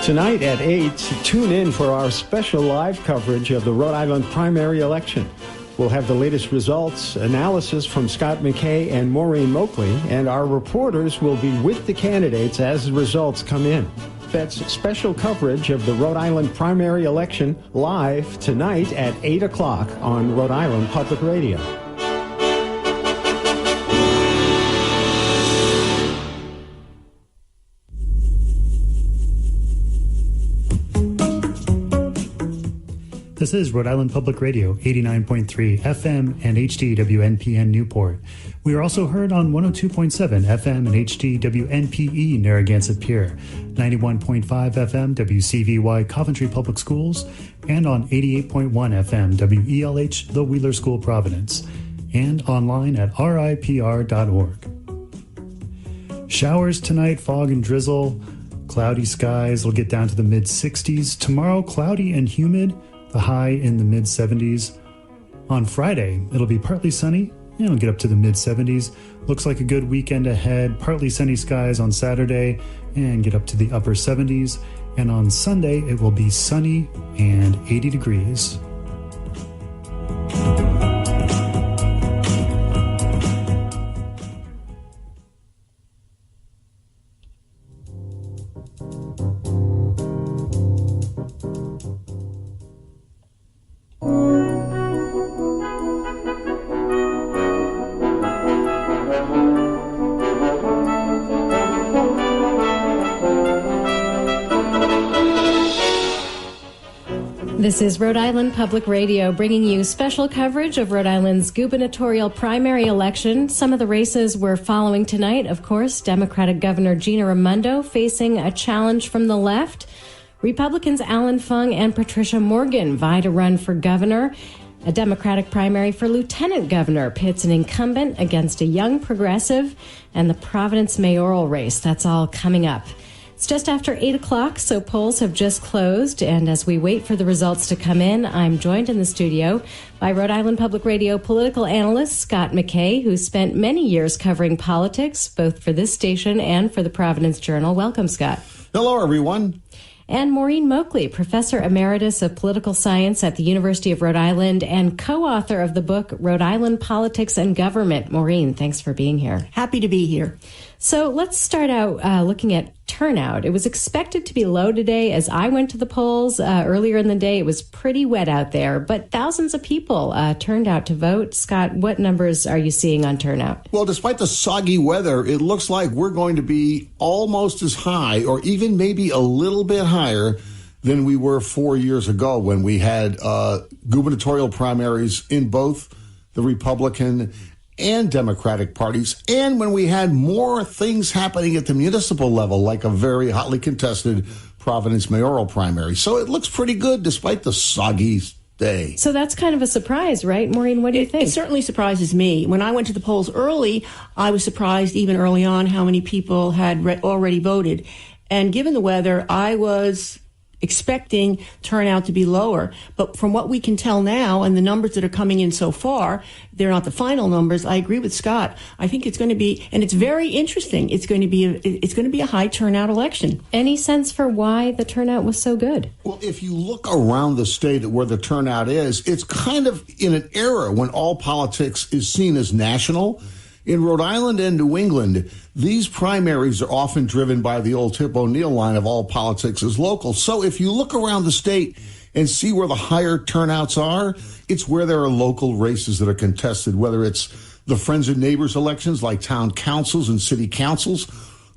Tonight at 8, tune in for our special live coverage of the Rhode Island primary election. We'll have the latest results, analysis from Scott MacKay and Maureen Moakle, and our reporters will be with the candidates as the results come in. That's special coverage of the Rhode Island primary election live tonight at 8 o'clock on Rhode Island Public Radio. This is Rhode Island Public Radio, 89.3 FM and HD WNPN Newport. We are also heard on 102.7 FM and HD WNPE Narragansett Pier, 91.5 FM WCVY Coventry Public Schools, and on 88.1 FM WELH The Wheeler School Providence, and online at RIPR.org. Showers tonight, fog and drizzle, cloudy skies will get down to the mid-60s. Tomorrow, cloudy and humid, the high in the mid-70s. On Friday, it'll be partly sunny, and it'll get up to the mid-70s. Looks like a good weekend ahead. Partly sunny skies on Saturday, and get up to the upper 70s. And on Sunday, it will be sunny and 80 degrees. This is Rhode Island Public Radio, bringing you special coverage of Rhode Island's gubernatorial primary election. Some of the races we're following tonight, of course, Democratic Governor Gina Raimondo facing a challenge from the left. Republicans Alan Fung and Patricia Morgan vie to run for governor. A Democratic primary for lieutenant governor pits an incumbent against a young progressive, and the Providence mayoral race. That's all coming up. It's just after 8 o'clock, so polls have just closed, and as we wait for the results to come in, I'm joined in the studio by Rhode Island Public Radio political analyst Scott MacKay, who spent many years covering politics, both for this station and for the Providence Journal. Welcome, Scott. Hello, everyone. And Maureen Moakle, Professor Emeritus of Political Science at the University of Rhode Island and co-author of the book Rhode Island Politics and Government. Maureen, thanks for being here. Happy to be here. So let's start out looking at turnout. It was expected to be low today. As I went to the polls earlier in the day, it was pretty wet out there, but thousands of people turned out to vote. Scott, what numbers are you seeing on turnout? Well, despite the soggy weather, it looks like we're going to be almost as high or even maybe a little bit higher than we were 4 years ago when we had gubernatorial primaries in both the Republican and Democratic parties, and when we had more things happening at the municipal level, like a very hotly contested Providence mayoral primary. So it looks pretty good despite the soggy day. So that's kind of a surprise, right? Maureen, what do you think? It certainly surprises me. When I went to the polls early, I was surprised even early on how many people had already voted. And given the weather, I was expecting turnout to be lower. But from what we can tell now and the numbers that are coming in so far, they're not the final numbers. I agree with Scott. I think it's going to be, and it's very interesting, it's going to be a high turnout election. Any sense for why the turnout was so good? Well, if you look around the state at where the turnout is, it's kind of in an era when all politics is seen as national. In Rhode Island and New England, these primaries are often driven by the old Tip O'Neill line of all politics is local. So if you look around the state and see where the higher turnouts are, it's where there are local races that are contested, whether it's the Friends and Neighbors elections like town councils and city councils,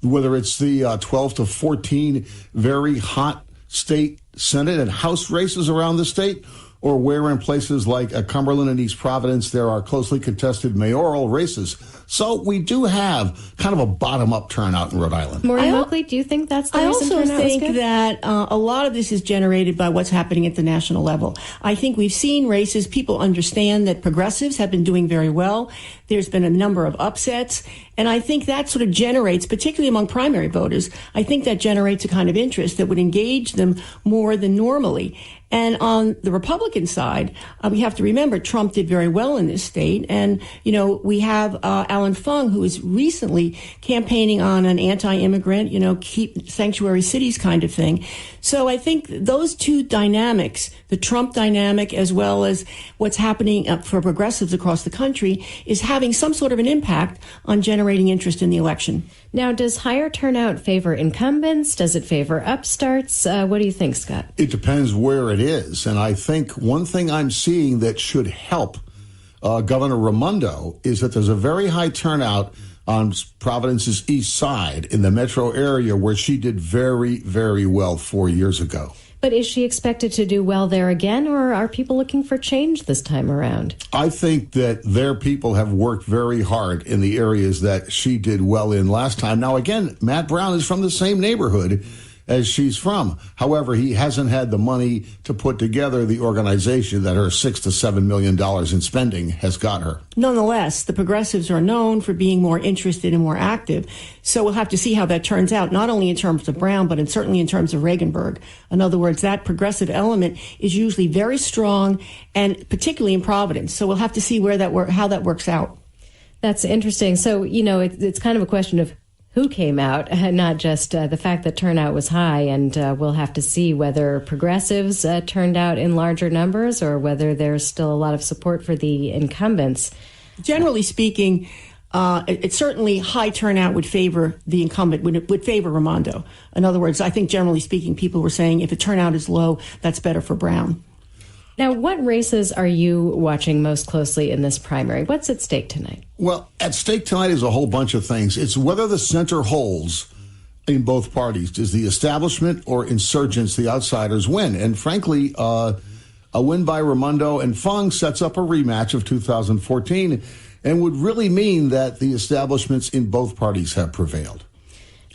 whether it's the 12 to 14 very hot state Senate and House races around the state, or where in places like Cumberland and East Providence there are closely contested mayoral races. So we do have kind of a bottom-up turnout in Rhode Island. Maureen Moakle, do you think that's the reason turnout was good? I also think that a lot of this is generated by what's happening at the national level. I think we've seen races, people understand that progressives have been doing very well. There's been a number of upsets. And I think that sort of generates, particularly among primary voters, I think that generates a kind of interest that would engage them more than normally. And on the Republican side, we have to remember Trump did very well in this state. And, you know, we have Alan Fung, who is recently campaigning on an anti-immigrant, keep sanctuary cities kind of thing. So I think those two dynamics, the Trump dynamic as well as what's happening for progressives across the country, is having some sort of an impact on generating interest in the election. Now, does higher turnout favor incumbents? Does it favor upstarts? What do you think, Scott? It depends where it is. And I think one thing I'm seeing that should help Governor Raimondo is that there's a very high turnout on Providence's east side in the metro area where she did very, very well 4 years ago. But is she expected to do well there again, or are people looking for change this time around? I think that their people have worked very hard in the areas that she did well in last time. Now, again, Matt Brown is from the same neighborhood as she's from. However, he hasn't had the money to put together the organization that her $6 to $7 million in spending has got her. Nonetheless, the progressives are known for being more interested and more active. So we'll have to see how that turns out, not only in terms of Brown, but certainly in terms of Regenberg. In other words, that progressive element is usually very strong, and particularly in Providence. So we'll have to see how that works out. That's interesting. So, it's kind of a question of who came out, not just the fact that turnout was high. And we'll have to see whether progressives turned out in larger numbers or whether there's still a lot of support for the incumbents. Generally speaking, it's certainly high turnout would favor the incumbent, would favor Raimondo. In other words, I think generally speaking, people were saying if the turnout is low, that's better for Brown. Now, what races are you watching most closely in this primary? What's at stake tonight? Well, at stake tonight is a whole bunch of things. It's whether the center holds in both parties. Does the establishment or insurgents, the outsiders, win? And frankly, a win by Raimondo and Fung sets up a rematch of 2014 and would really mean that the establishments in both parties have prevailed.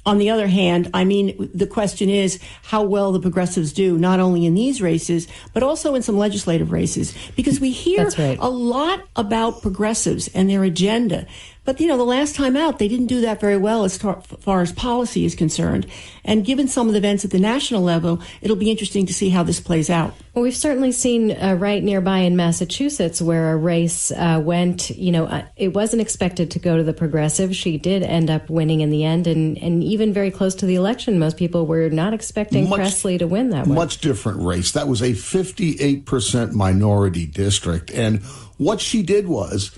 On the other hand, the question is how well the progressives do, not only in these races, but also in some legislative races, because we hear a lot about progressives and their agenda. But, the last time out, they didn't do that very well as far as policy is concerned. And given some of the events at the national level, it'll be interesting to see how this plays out. Well, we've certainly seen right nearby in Massachusetts where a race went, it wasn't expected to go to the progressive. She did end up winning in the end. And even very close to the election, most people were not expecting Presley to win that one. Much different race. That was a 58% minority district. And what she did was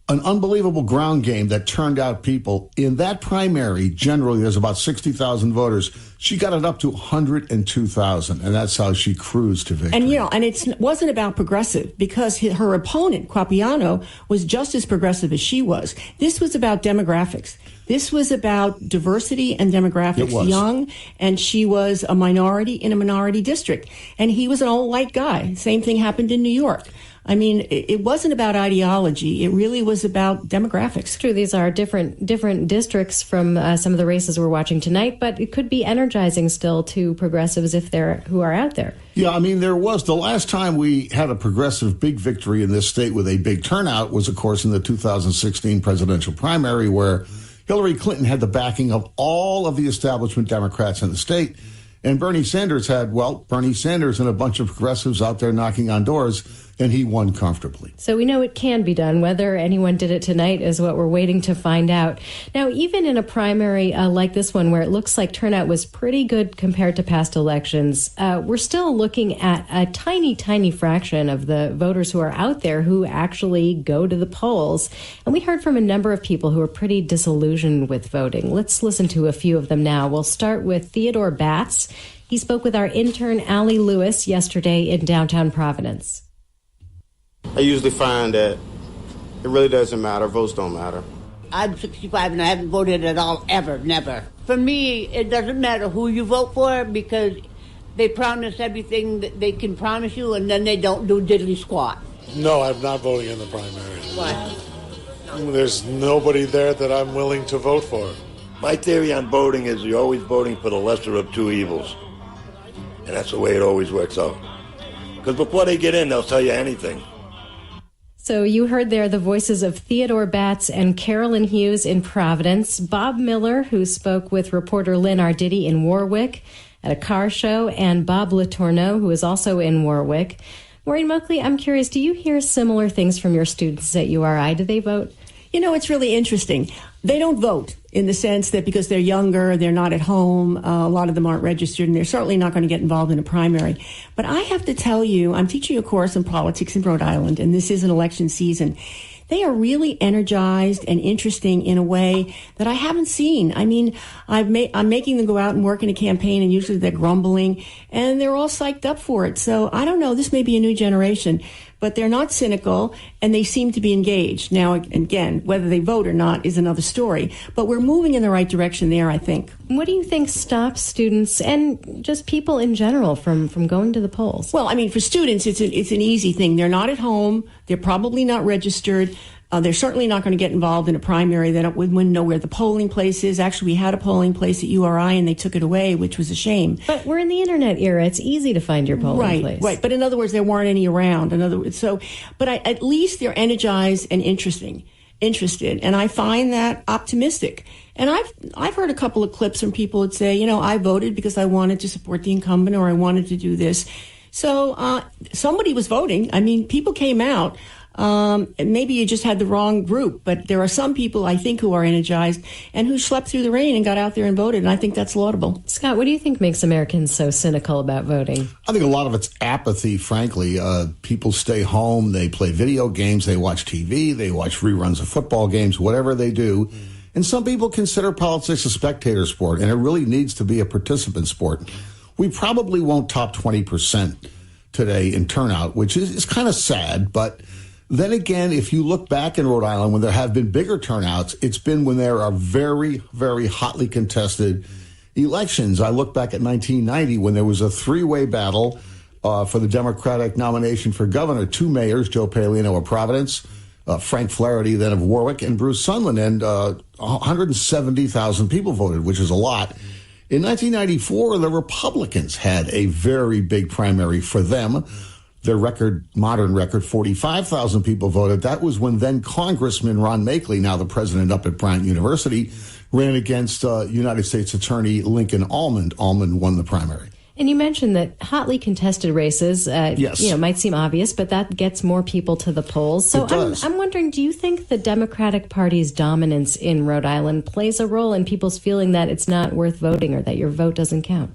an unbelievable ground game that turned out people. In that primary, generally, there's about 60,000 voters. She got it up to 102,000, and that's how she cruised to victory. And it wasn't about progressive, because her opponent, Quapiano, was just as progressive as she was. This was about demographics. This was about diversity and demographics. It was. Young, and she was a minority in a minority district. And he was an all-white guy. Same thing happened in New York. It wasn't about ideology. It really was about demographics. True, these are different districts from some of the races we're watching tonight, but it could be energizing still to progressives who are out there. Yeah, there was. The last time we had a progressive big victory in this state with a big turnout was, of course, in the 2016 presidential primary, where Hillary Clinton had the backing of all of the establishment Democrats in the state. And Bernie Sanders and a bunch of progressives out there knocking on doors, and he won comfortably. So we know it can be done. Whether anyone did it tonight is what we're waiting to find out. Now, even in a primary like this one, where it looks like turnout was pretty good compared to past elections, we're still looking at a tiny, tiny fraction of the voters who are out there who actually go to the polls. And we heard from a number of people who are pretty disillusioned with voting. Let's listen to a few of them now. We'll start with Theodore Batts. He spoke with our intern, Allie Lewis, yesterday in downtown Providence. I usually find that it really doesn't matter. Votes don't matter. I'm 65 and I haven't voted at all, ever, never. For me, it doesn't matter who you vote for, because they promise everything that they can promise you, and then they don't do diddly squat. No, I'm not voting in the primary. Why? There's nobody there that I'm willing to vote for. My theory on voting is you're always voting for the lesser of two evils. And that's the way it always works out. Because before they get in, they'll tell you anything. So you heard there the voices of Theodore Batts and Carolyn Hughes in Providence, Bob Miller, who spoke with reporter Lynn Arditi in Warwick at a car show, and Bob Letourneau, who is also in Warwick. Maureen Moakle, I'm curious, do you hear similar things from your students at URI? Do they vote? It's really interesting. They don't vote in the sense that because they're younger, they're not at home. A lot of them aren't registered, and they're certainly not going to get involved in a primary. But I have to tell you, I'm teaching a course in politics in Rhode Island, and this is an election season. They are really energized and interesting in a way that I haven't seen. I mean, I'm making them go out and work in a campaign, and usually they're grumbling, and they're all psyched up for it. So I don't know. This may be a new generation, but they're not cynical, and they seem to be engaged. Now, again, whether they vote or not is another story. But we're moving in the right direction there, I think. What do you think stops students and just people in general from going to the polls? Well, I mean, for students, it's an easy thing. They're not at home. They're probably not registered. They're certainly not going to get involved in a primary. They wouldn't know where the polling place is. Actually, we had a polling place at URI, and they took it away, which was a shame. But we're in the internet era. It's easy to find your polling place. Right. But in other words, there weren't any around. In other words, at least they're energized and interested, and I find that optimistic. And I've heard a couple of clips from people that say, I voted because I wanted to support the incumbent, or I wanted to do this. So somebody was voting. I mean, people came out. Maybe you just had the wrong group, but there are some people, I think, who are energized and who slept through the rain and got out there and voted, and I think that's laudable. Scott, what do you think makes Americans so cynical about voting? I think a lot of it's apathy, frankly. People stay home, they play video games, they watch TV, they watch reruns of football games, whatever they do. And some people consider politics a spectator sport, and it really needs to be a participant sport. We probably won't top 20% today in turnout, which is kind of sad, but then again, if you look back in Rhode Island, when there have been bigger turnouts, it's been when there are very, very hotly contested elections. I look back at 1990 when there was a three-way battle for the Democratic nomination for governor. Two mayors, Joe Paolino of Providence, Frank Flaherty then of Warwick, and Bruce Sunland, and 170,000 people voted, which is a lot. In 1994, the Republicans had a very big primary for them. Their modern record, 45,000 people voted. That was when then Congressman Ron Moakle, now the president up at Bryant University, ran against United States Attorney Lincoln Almond. Almond won the primary. And you mentioned that hotly contested races, yes, might seem obvious, but that gets more people to the polls. So I'm wondering, do you think the Democratic Party's dominance in Rhode Island plays a role in people's feeling that it's not worth voting or that your vote doesn't count?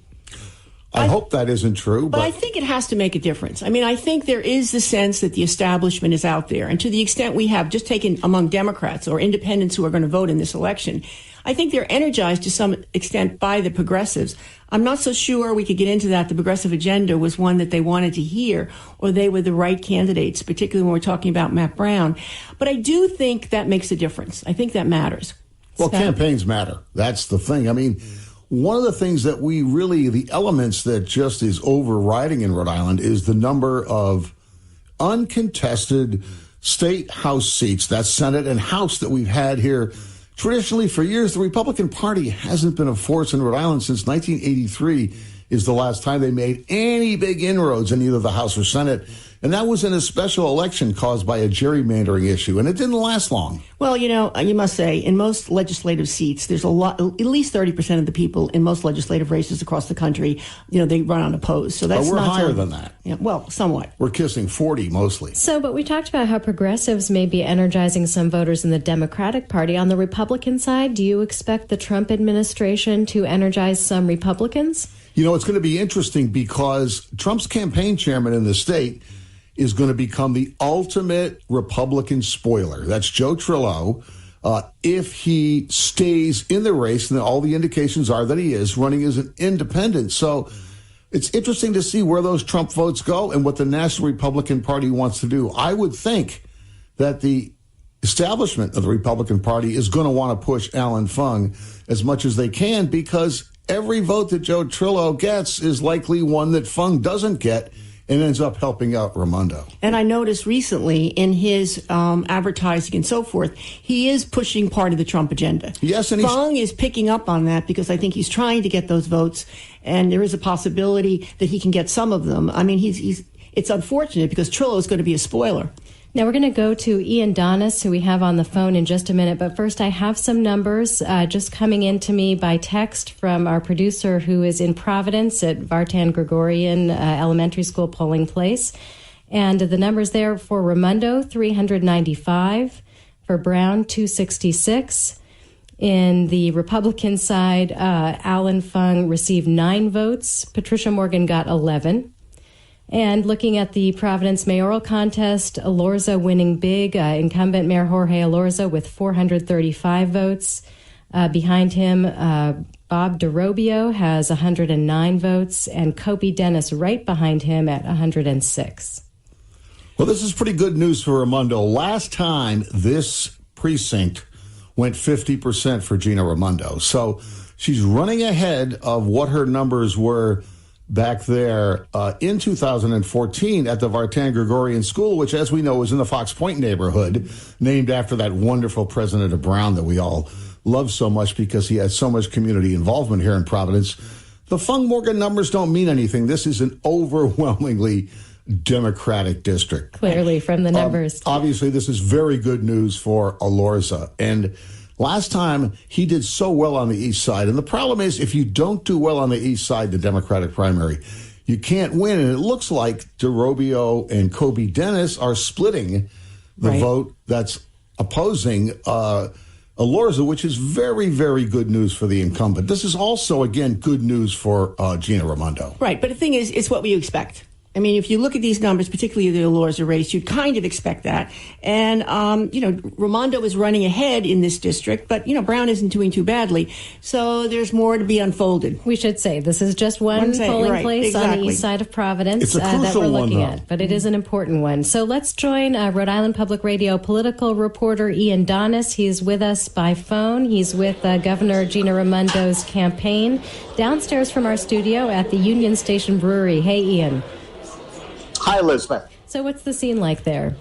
I hope that isn't true. But I think it has to make a difference. I mean, I think there is the sense that the establishment is out there. And to the extent we have, just taken among Democrats or independents who are going to vote in this election, I think they're energized to some extent by the progressives. I'm not so sure we could get into that. The progressive agenda was one that they wanted to hear, or they were the right candidates, particularly when we're talking about Matt Brown. But I do think that makes a difference. I think that matters. Well, campaigns matter. That's the thing. I mean, one of the things that the elements that just is overriding in Rhode Island is the number of uncontested state House seats, that's Senate and House, that we've had here. Traditionally, for years, the Republican Party hasn't been a force in Rhode Island since 1983 is the last time they made any big inroads in either the House or Senate. And that was in a special election caused by a gerrymandering issue, and it didn't last long. Well, you must say, in most legislative seats, there's at least 30% of the people in most legislative races across the country, they run unopposed. So that's but we're not higher than that. Yeah, well, somewhat. We're kissing 40 mostly. But we talked about how progressives may be energizing some voters in the Democratic Party. On the Republican side, do you expect the Trump administration to energize some Republicans? It's going to be interesting because Trump's campaign chairman in the state is going to become the ultimate Republican spoiler. That's Joe Trillo. If he stays in the race, and all the indications are that he is running as an independent. So it's interesting to see where those Trump votes go and what the National Republican Party wants to do. I would think that the establishment of the Republican Party is going to want to push Alan Fung as much as they can, because every vote that Joe Trillo gets is likely one that Fung doesn't get, and ends up helping out Raimondo. And I noticed recently in his advertising and so forth, he is pushing part of the Trump agenda. Yes, and Fung is picking up on that because I think he's trying to get those votes, and there is a possibility that he can get some of them. I mean, it's unfortunate because Trillo is going to be a spoiler. Now we're going to go to Ian Donis, who we have on the phone in just a minute. But first, I have some numbers just coming in to me by text from our producer who is in Providence at Vartan Gregorian Elementary School polling place. And the numbers there for Raimondo, 395. For Brown, 266. In the Republican side, Alan Fung received 9 votes. Patricia Morgan got 11. And looking at the Providence mayoral contest, Elorza winning big. Incumbent Mayor Jorge Elorza with 435 votes. Behind him, Bob DeRobio has 109 votes, and Kobe Dennis right behind him at 106. Well, this is pretty good news for Raimondo. Last time this precinct went 50% for Gina Raimondo. So she's running ahead of what her numbers were back there in 2014 at the Vartan Gregorian School, which, as we know, is in the Fox Point neighborhood, named after that wonderful president of Brown that we all love so much because he has so much community involvement here in Providence. The Fung Morgan numbers don't mean anything. This is an overwhelmingly Democratic district. Clearly from the numbers. Obviously, this is very good news for Elorza. And last time, he did so well on the east side. And the problem is, if you don't do well on the east side, the Democratic primary, you can't win. And it looks like DeRobio and Kobe Dennis are splitting the vote that's opposing Elorza, which is very, very good news for the incumbent. This is also, again, good news for Gina Raimondo. Right, but the thing is, it's what we expect. I mean, if you look at these numbers, particularly the Elorza race, you'd kind of expect that. And, Raimondo is running ahead in this district, but, Brown isn't doing too badly. So there's more to be unfolded. We should say this is just one polling place on the east side of Providence that we're looking at, but it is an important one. So let's join Rhode Island Public Radio political reporter Ian Donis. He's with us by phone. He's with Governor Gina Raimondo's campaign downstairs from our studio at the Union Station Brewery. Hey, Ian. Hi, Elisabeth. So what's the scene like there?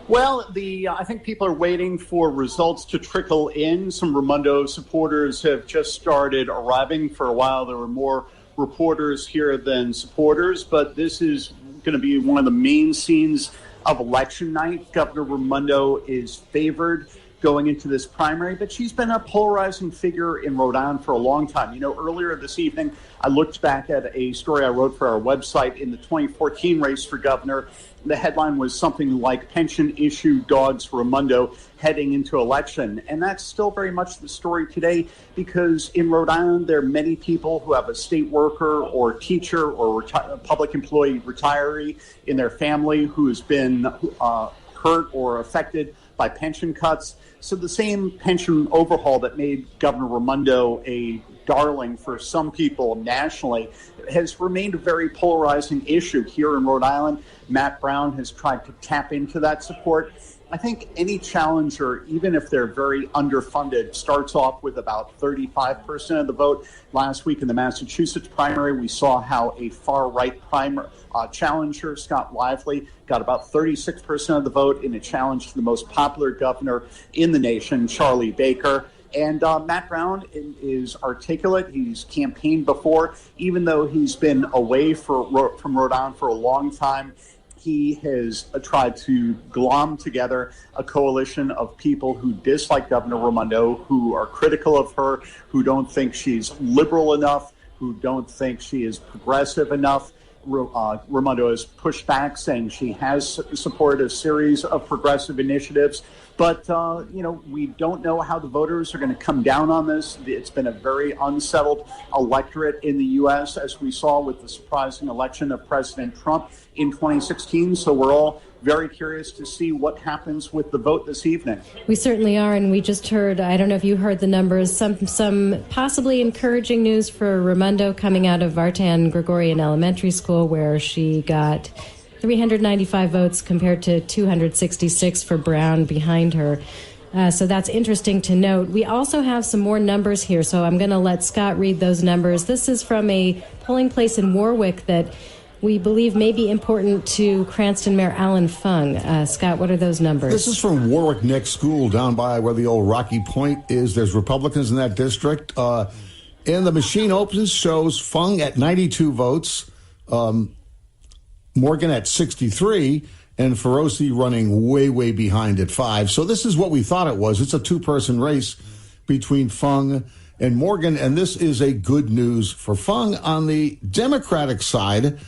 Well, I think people are waiting for results to trickle in. Some Raimondo supporters have just started arriving. For a while, there were more reporters here than supporters, but this is going to be one of the main scenes of election night. Governor Raimondo is favored going into this primary, but she's been a polarizing figure in Rhode Island for a long time. Earlier this evening, I looked back at a story I wrote for our website in the 2014 race for governor. The headline was something like pension issue dogs Raimondo heading into election. And that's still very much the story today, because in Rhode Island, there are many people who have a state worker or teacher or public employee retiree in their family who has been hurt or affected by pension cuts. So the same pension overhaul that made Governor Raimondo a darling for some people nationally has remained a very polarizing issue here in Rhode Island. Matt Brown has tried to tap into that support. I think any challenger, even if they're very underfunded, starts off with about 35% of the vote. Last week in the Massachusetts primary, we saw how a far-right challenger, Scott Lively, got about 36% of the vote in a challenge to the most popular governor in the nation, Charlie Baker. And Matt Brown is articulate. He's campaigned before, even though he's been away from Rhode Island for a long time. He has tried to glom together a coalition of people who dislike Governor Raimondo, who are critical of her, who don't think she's liberal enough, who don't think she is progressive enough. Raimondo has pushed back, saying she has supported a series of progressive initiatives. But, we don't know how the voters are going to come down on this. It's been a very unsettled electorate in the U.S., as we saw with the surprising election of President Trump in 2016. So we're all very curious to see what happens with the vote this evening. We certainly are, and we just heard, I don't know if you heard the numbers, some possibly encouraging news for Raimondo coming out of Vartan Gregorian Elementary School, where she got 395 votes compared to 266 for Brown behind her. So that's interesting to note. We also have some more numbers here, so I'm going to let Scott read those numbers. This is from a polling place in Warwick that we believe may be important to Cranston Mayor Alan Fung. Scott, what are those numbers? This is from Warwick Next School down by where the old Rocky Point is. There's Republicans in that district. And the machine opens, shows Fung at 92 votes, Morgan at 63, and Feroci running way, way behind at 5. So this is what we thought it was. It's a two-person race between Fung and Morgan, and this is a good news for Fung. On the Democratic side,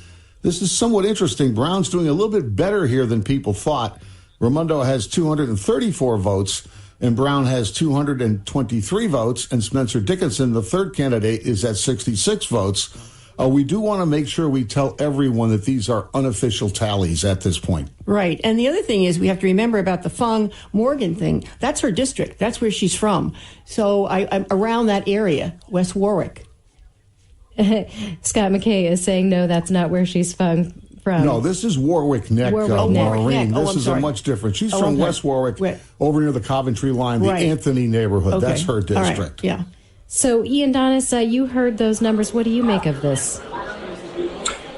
this is somewhat interesting. Brown's doing a little bit better here than people thought. Raimondo has 234 votes, and Brown has 223 votes, and Spencer Dickinson, the third candidate, is at 66 votes. We do want to make sure we tell everyone that these are unofficial tallies at this point. Right. And the other thing is we have to remember about the Fung Morgan thing. That's her district. That's where she's from. So I'm around that area, West Warwick. Scott MacKay is saying, no, that's not where she's from. No, this is Warwick Neck, Maureen. This is a much different. She's from West Warwick, over near the Coventry line, the Anthony neighborhood. Okay. That's her district. All right. Yeah. So, Ian Donis, you heard those numbers. What do you make of this?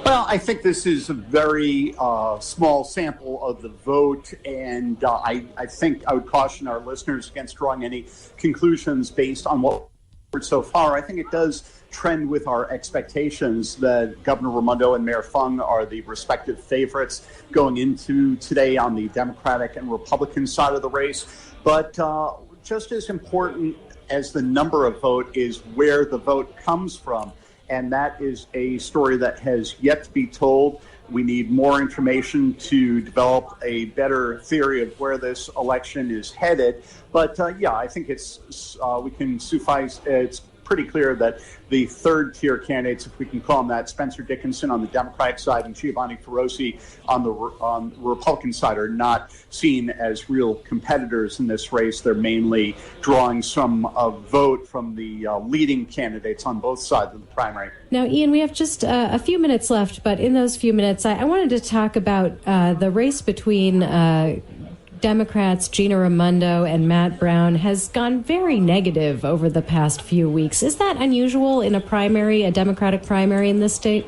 Well, I think this is a very small sample of the vote, and I think I would caution our listeners against drawing any conclusions based on what we've heard so far. I think it does trend with our expectations that Governor Raimondo and Mayor Fung are the respective favorites going into today on the Democratic and Republican side of the race. But just as important as the number of vote is where the vote comes from. And that is a story that has yet to be told. We need more information to develop a better theory of where this election is headed. But I think it's pretty clear that the third tier candidates, if we can call them that, Spencer Dickinson on the Democratic side and Giovanni Ferrosi on the Republican side, are not seen as real competitors in this race. They're mainly drawing some vote from the leading candidates on both sides of the primary. Now, Ian, we have just a few minutes left, but in those few minutes, I wanted to talk about the race between Democrats Gina Raimondo and Matt Brown has gone very negative over the past few weeks. Is that unusual in a Democratic primary in this state?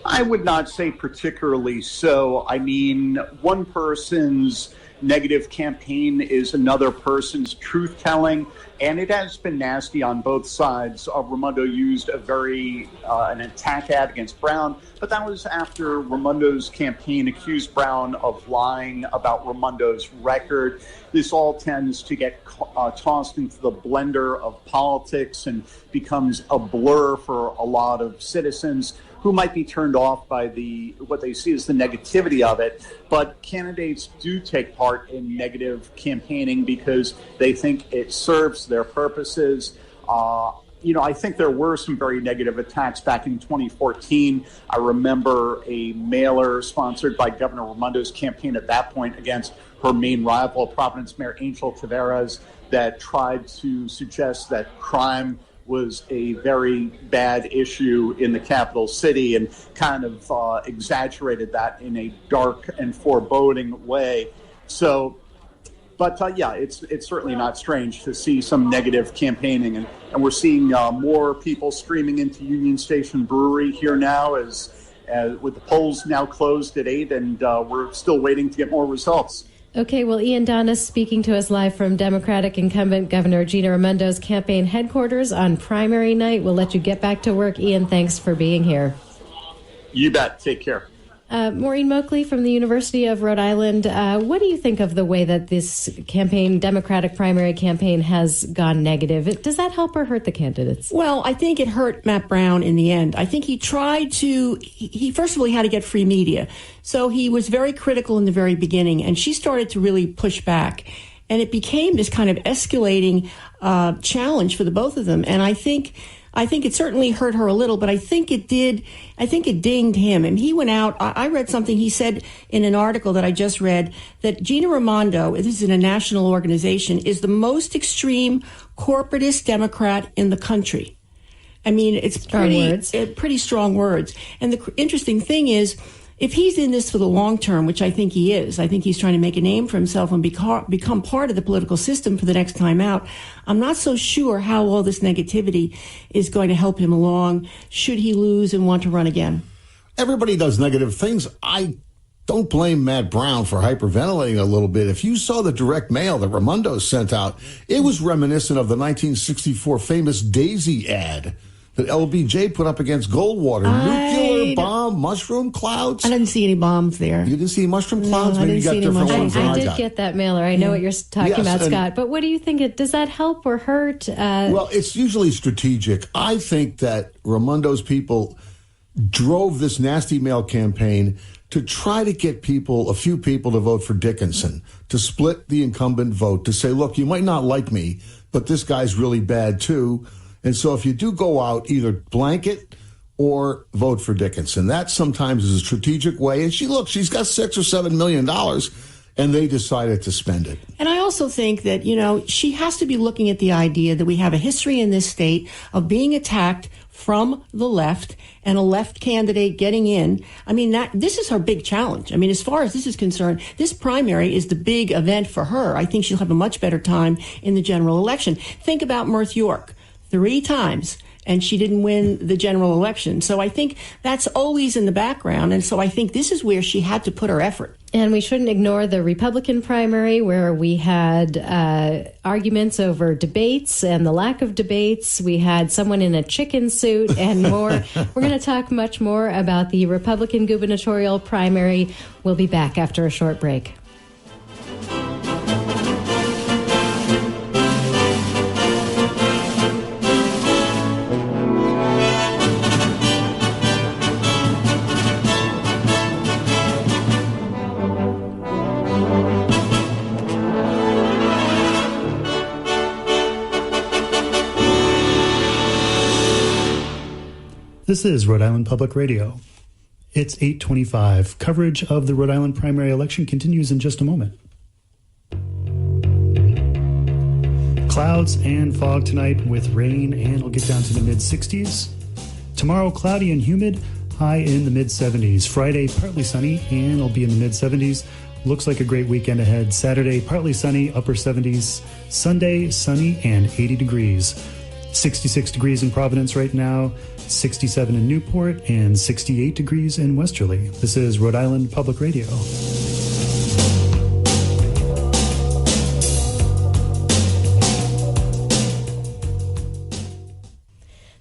I would not say particularly so. I mean, one person's negative campaign is another person's truth-telling, and it has been nasty on both sides. Raimondo used an attack ad against Brown, but that was after Raimondo's campaign accused Brown of lying about Raimondo's record. This all tends to get tossed into the blender of politics and becomes a blur for a lot of citizens who might be turned off by what they see as the negativity of it. But candidates do take part in negative campaigning because they think it serves their purposes. I think there were some very negative attacks back in 2014. I remember a mailer sponsored by Governor Raimondo's campaign at that point against her main rival, Providence Mayor Angel Taveras, that tried to suggest that crime was a very bad issue in the capital city and kind of exaggerated that in a dark and foreboding way. So, but it's certainly not strange to see some negative campaigning, and we're seeing more people streaming into Union Station Brewery here now as with the polls now closed at 8, and we're still waiting to get more results. Okay, well, Ian Donis speaking to us live from Democratic incumbent Governor Gina Raimondo's campaign headquarters on primary night. We'll let you get back to work. Ian, thanks for being here. You bet. Take care. Maureen Moakle from the University of Rhode Island. What do you think of the way that this Democratic primary campaign has gone negative? Does that help or hurt the candidates? Well, I think it hurt Matt Brown in the end. I think he tried to, first of all, he had to get free media. So he was very critical in the very beginning, and she started to really push back. And it became this kind of escalating challenge for the both of them. And I think it certainly hurt her a little, but I think it dinged him. And he went out. I read something he said in an article that I just read that Gina Raimondo, this is in a national organization, is the most extreme corporatist Democrat in the country. I mean, it's pretty strong words. And the interesting thing is, if he's in this for the long term, which I think he is, I think he's trying to make a name for himself and become part of the political system for the next time out. I'm not so sure how all this negativity is going to help him along should he lose and want to run again. Everybody does negative things. I don't blame Matt Brown for hyperventilating a little bit. If you saw the direct mail that Raimondo sent out, it was reminiscent of the 1964 famous Daisy ad that LBJ put up against Goldwater. Nuclear bomb, mushroom clouds. I didn't see any bombs there. You didn't see mushroom clouds? No, Maybe you got different ones than I did got. get that mailer. I know what you're talking about, Scott. But what do you think? Does that help or hurt? Well, it's usually strategic. I think that Raimondo's people drove this nasty mail campaign to try to get a few people to vote for Dickinson, to split the incumbent vote, to say, look, you might not like me, but this guy's really bad too. And so if you do go out, either blanket or vote for Dickinson. That sometimes is a strategic way. And she's got $6 or $7 million, and they decided to spend it. And I also think that, she has to be looking at the idea that we have a history in this state of being attacked from the left and a left candidate getting in. I mean, this is her big challenge. I mean, as far as this is concerned, this primary is the big event for her. I think she'll have a much better time in the general election. Think about Mirth York. 3 times, and she didn't win the general election. So I think that's always in the background, and so I think this is where she had to put her effort. And we shouldn't ignore the Republican primary, where we had arguments over debates and the lack of debates. We had someone in a chicken suit and more. We're going to talk much more about the Republican gubernatorial primary. We'll be back after a short break. This is Rhode Island Public Radio. It's 8:25. Coverage of the Rhode Island primary election continues in just a moment. Clouds and fog tonight with rain, and it'll get down to the mid-60s. Tomorrow, cloudy and humid, high in the mid-70s. Friday, partly sunny, and it'll be in the mid-70s. Looks like a great weekend ahead. Saturday, partly sunny, upper 70s. Sunday, sunny and 80 degrees. 66 degrees in Providence right now, 67 in Newport, and 68 degrees in Westerly. This is Rhode Island Public Radio.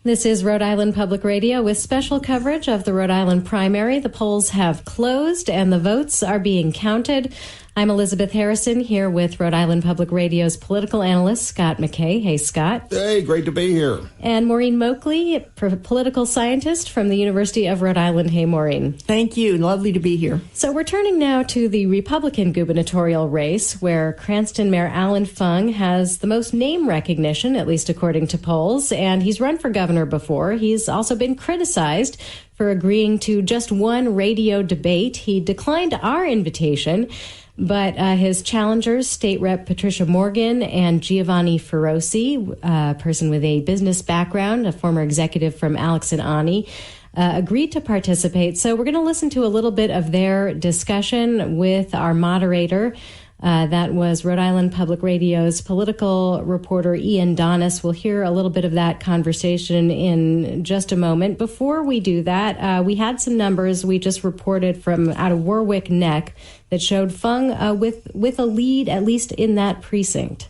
This is Rhode Island Public Radio with special coverage of the Rhode Island primary. The polls have closed and the votes are being counted. I'm Elisabeth Harrison here with Rhode Island Public Radio's political analyst, Scott MacKay. Hey, Scott. Hey, great to be here. And Maureen Moakle, political scientist from the University of Rhode Island. Hey, Maureen. Thank you. Lovely to be here. So we're turning now to the Republican gubernatorial race, where Cranston Mayor Alan Fung has the most name recognition, at least according to polls, and he's run for governor before. He's also been criticized for agreeing to just one radio debate. He declined our invitation, but his challengers, State Rep Patricia Morgan and Giovanni Feroci, a person with a business background, a former executive from Alex and Ani, agreed to participate. So we're going to listen to a little bit of their discussion with our moderator. That was Rhode Island Public Radio's political reporter Ian Donis. We'll hear a little bit of that conversation in just a moment. Before we do that, we had some numbers we just reported from out of Warwick Neck that showed Fung with a lead, at least in that precinct.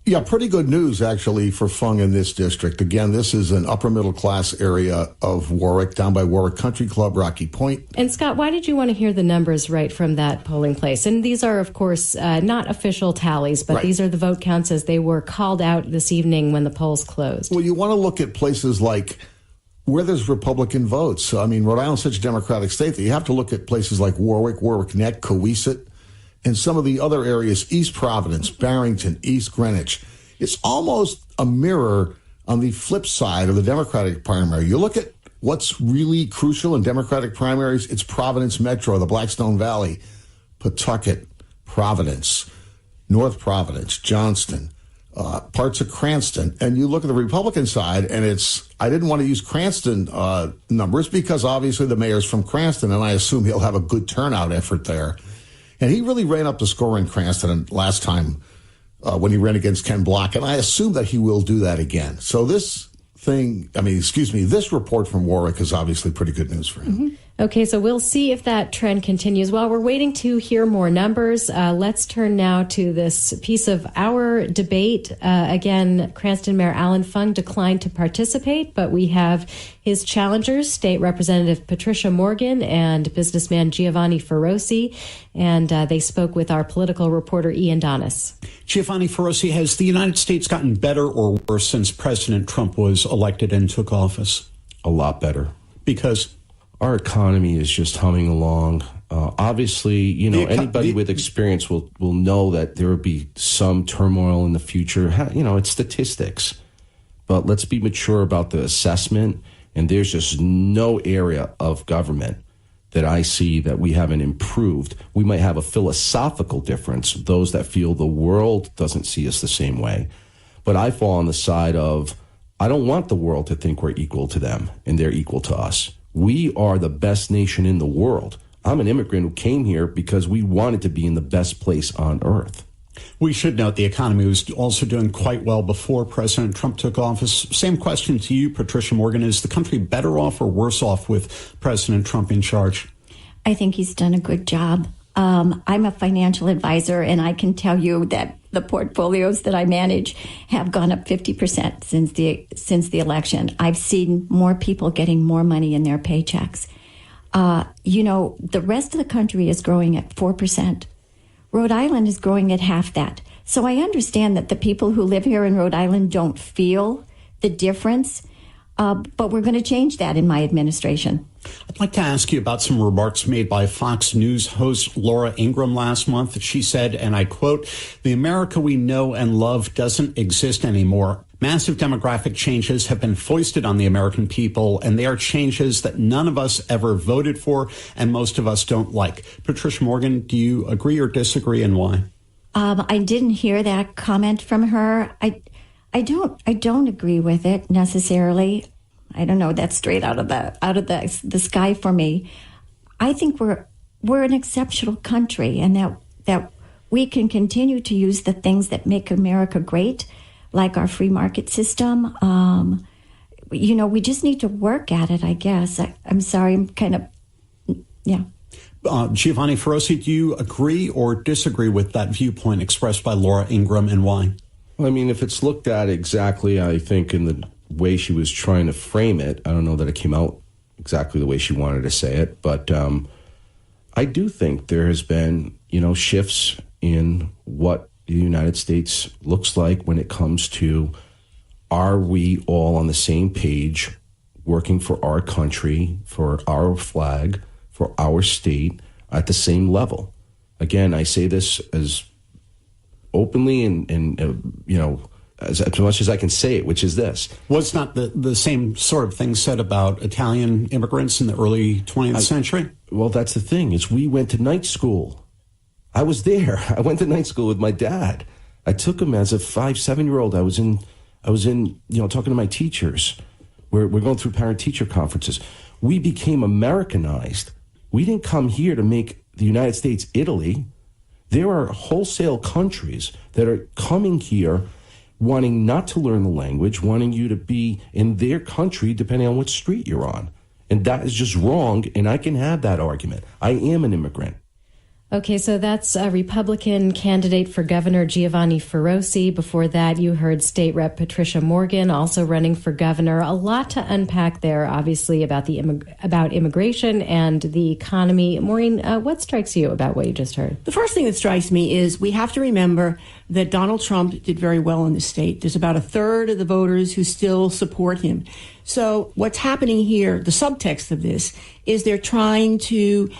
Yeah, pretty good news, actually, for Fung in this district. Again, this is an upper middle class area of Warwick, down by Warwick Country Club, Rocky Point. And Scott, why did you want to hear the numbers right from that polling place? And these are, of course, not official tallies, but These are the vote counts as they were called out this evening when the polls closed. Well, you want to look at places like where there's Republican votes. I mean, Rhode Island's such a Democratic state that you have to look at places like Warwick, Warwick Neck, Coesit, and some of the other areas, East Providence, Barrington, East Greenwich. It's almost a mirror on the flip side of the Democratic primary. You look at what's really crucial in Democratic primaries, it's Providence Metro, the Blackstone Valley, Pawtucket, Providence, North Providence, Johnston, parts of Cranston. And you look at the Republican side, and I didn't want to use Cranston numbers because obviously the mayor's from Cranston, and I assume he'll have a good turnout effort there. And he really ran up the score in Cranston last time when he ran against Ken Block, and I assume that he will do that again. So this report from Warwick is obviously pretty good news for him. Mm-hmm. Okay, so we'll see if that trend continues. While we're waiting to hear more numbers, let's turn now to this piece of our debate. Again, Cranston Mayor Alan Fung declined to participate, but we have his challengers, State Representative Patricia Morgan and businessman Giovanni Feroci, and they spoke with our political reporter Ian Donis. Giovanni Feroci, has the United States gotten better or worse since President Trump was elected and took office? A lot better. Because? our economy is just humming along. Obviously, anybody with experience will know that there will be some turmoil in the future. It's statistics. But let's be mature about the assessment. And there's just no area of government that I see that we haven't improved. We might have a philosophical difference, those that feel the world doesn't see us the same way. But I fall on the side of, I don't want the world to think we're equal to them and they're equal to us. We are the best nation in the world. I'm an immigrant who came here because we wanted to be in the best place on earth. We should note the economy was also doing quite well before President Trump took office. Same question to you, Patricia Morgan. Is the country better off or worse off with President Trump in charge? I think he's done a good job. I'm a financial advisor, and I can tell you that the portfolios that I manage have gone up 50% since the election. I've seen more people getting more money in their paychecks. The rest of the country is growing at 4%. Rhode Island is growing at half that. So I understand that the people who live here in Rhode Island don't feel the difference, but we're going to change that in my administration. I'd like to ask you about some remarks made by Fox News host Laura Ingraham last month. She said, and I quote, "The America we know and love doesn't exist anymore. Massive demographic changes have been foisted on the American people, and they are changes that none of us ever voted for, and most of us don't like." Patricia Morgan, do you agree or disagree, and why? I didn't hear that comment from her. I don't agree with it necessarily. I don't know. That's straight out of the sky for me. I think we're an exceptional country, and that we can continue to use the things that make America great, like our free market system. We just need to work at it, I guess. I'm sorry. I'm kind of, yeah. Giovanni Ferrosi, do you agree or disagree with that viewpoint expressed by Laura Ingraham, and why? Well, I mean, if it's looked at exactly, I think, in the way she was trying to frame it, I don't know that it came out exactly the way she wanted to say it, but I do think there has been, shifts in what the United States looks like when it comes to, are we all on the same page, working for our country, for our flag, for our state, at the same level? Again, I say this as openly and as much as I can say it, which is this. Was not the same sort of thing said about Italian immigrants in the early 20th century? Well, that's the thing, is we went to night school. I was there. I went to night school with my dad. I took him as a 5-7-year-old. I was in, talking to my teachers. We're going through parent-teacher conferences. We became Americanized. We didn't come here to make the United States Italy. There are wholesale countries that are coming here wanting not to learn the language, wanting you to be in their country depending on what street you're on. And that is just wrong, and I can have that argument. I am an immigrant. Okay, so that's a Republican candidate for governor, Giovanni Ferrosi. Before that, you heard State Rep Patricia Morgan, also running for governor. A lot to unpack there, obviously, about about immigration and the economy. Maureen, what strikes you about what you just heard? The first thing that strikes me is we have to remember that Donald Trump did very well in the state. There's about a third of the voters who still support him. So what's happening here, the subtext of this, is they're trying to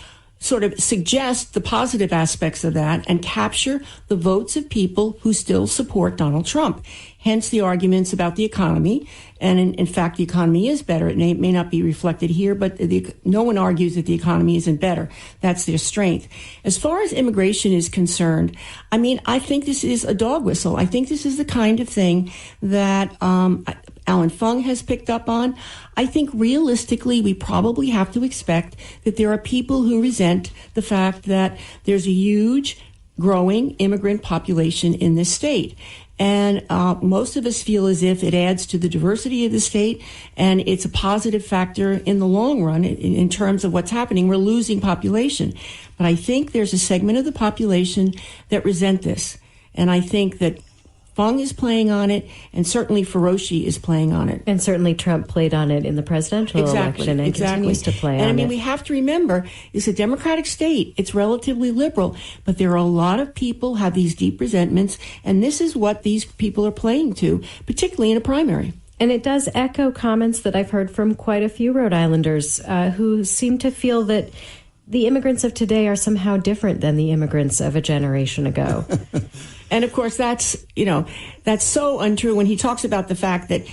sort of suggest the positive aspects of that and capture the votes of people who still support Donald Trump. Hence the arguments about the economy. And in fact, the economy is better. It may not be reflected here, but no one argues that the economy isn't better. That's their strength. As far as immigration is concerned, I think this is a dog whistle. I think this is the kind of thing that Alan Fung has picked up on. I think realistically, we probably have to expect that there are people who resent the fact that there's a huge growing immigrant population in this state. And most of us feel as if it adds to the diversity of the state, and it's a positive factor in the long run in terms of what's happening. We're losing population. But I think there's a segment of the population that resent this. And I think that Fung is playing on it, and certainly Ferrosi is playing on it. And certainly Trump played on it in the presidential election and continues to play on it. We have to remember, it's a Democratic state. It's relatively liberal, but there are a lot of people have these deep resentments, and this is what these people are playing to, particularly in a primary. And it does echo comments that I've heard from quite a few Rhode Islanders who seem to feel that the immigrants of today are somehow different than the immigrants of a generation ago. And of course, that's so untrue when he talks about the fact that,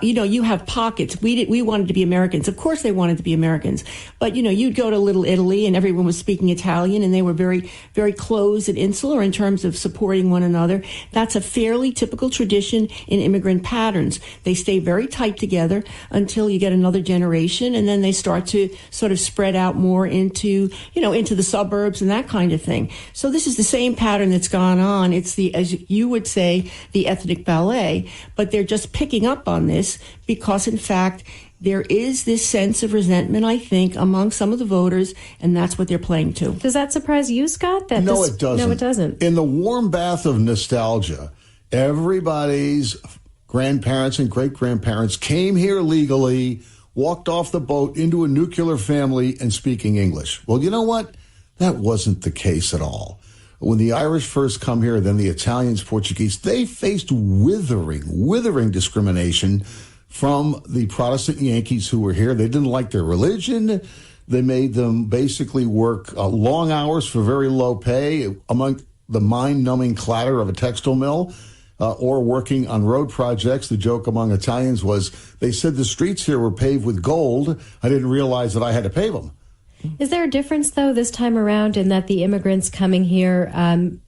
you have pockets. We wanted to be Americans. Of course they wanted to be Americans. But, you'd go to Little Italy and everyone was speaking Italian and they were very, very closed and insular in terms of supporting one another. That's a fairly typical tradition in immigrant patterns. They stay very tight together until you get another generation, and then they start to sort of spread out more into the suburbs and that kind of thing. So this is the same pattern that's gone on. It's as you would say, the ethnic ballet, but they're just picking up on this because, in fact, there is this sense of resentment, I think, among some of the voters, and that's what they're playing to. Does that surprise you, Scott? No, it doesn't. No, it doesn't. In the warm bath of nostalgia, everybody's grandparents and great-grandparents came here legally, walked off the boat into a nuclear family and speaking English. Well, you know what? That wasn't the case at all. When the Irish first come here, then the Italians, Portuguese, they faced withering discrimination from the Protestant Yankees who were here. They didn't like their religion. They made them basically work long hours for very low pay among the mind-numbing clatter of a textile mill or working on road projects. The joke among Italians was they said the streets here were paved with gold. I didn't realize that I had to pave them. Is there a difference, though, this time around in that the immigrants coming here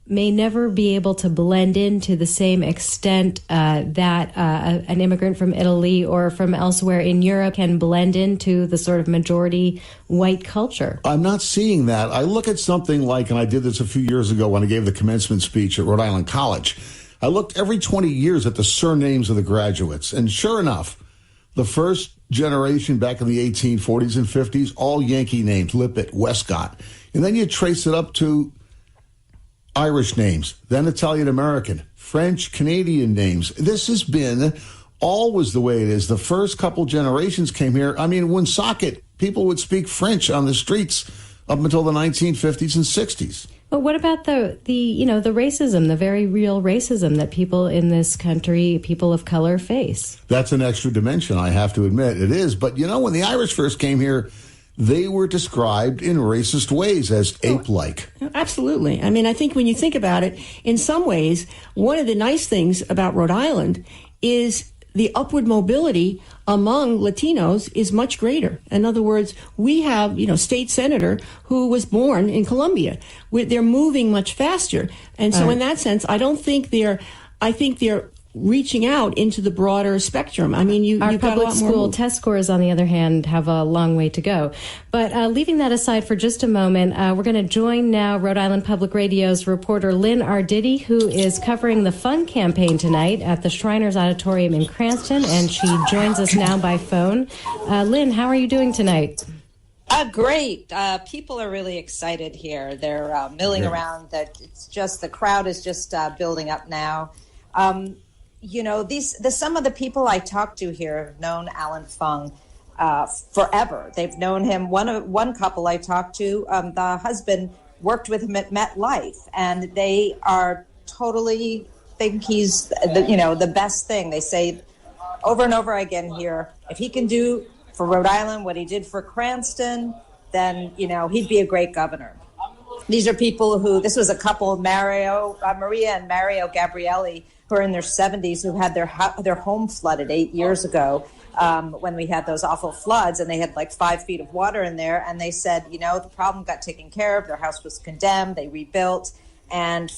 may never be able to blend in to the same extent that an immigrant from Italy or from elsewhere in Europe can blend into the sort of majority white culture? I'm not seeing that. I look at something like, and I did this a few years ago when I gave the commencement speech at Rhode Island College, I looked every 20 years at the surnames of the graduates, and sure enough, the first generation back in the 1840s and 50s, all Yankee names, Lippitt, Westcott. And then you trace it up to Irish names, then Italian-American, French, Canadian names. This has been always the way it is. The first couple generations came here. I mean, Woonsocket, people would speak French on the streets up until the 1950s and 60s. But what about the racism, the very real racism that people in this country, people of color, face? That's an extra dimension, I have to admit. It is. But, when the Irish first came here, they were described in racist ways as ape-like. Absolutely. I mean, I think when you think about it, in some ways, one of the nice things about Rhode Island is the upward mobility among Latinos is much greater. In other words, we have, state senator who was born in Colombia. They're moving much faster. And so in that sense, I think they're reaching out into the broader spectrum. I mean, our you've got a public lot more school test scores, on the other hand, have a long way to go. But leaving that aside for just a moment, we're going to join now Rhode Island Public Radio's reporter Lynn Arditi, who is covering the Fun campaign tonight at the Shriners Auditorium in Cranston, and she joins us now by phone. Lynn, how are you doing tonight? Great. People are really excited here. They're milling around. It's just the crowd is just building up now. Some of the people I talked to here have known Alan Fung forever. They've known him. One couple I talked to, the husband worked with him at MetLife, and they are totally think he's the best thing. They say over and over again here, if he can do for Rhode Island what he did for Cranston, then he'd be a great governor. These are people this was a couple, Maria and Mario Gabrielli, who are in their 70s, who had their home flooded 8 years ago when we had those awful floods, and they had like 5 feet of water in there. And they said, the problem got taken care of. Their house was condemned. They rebuilt, and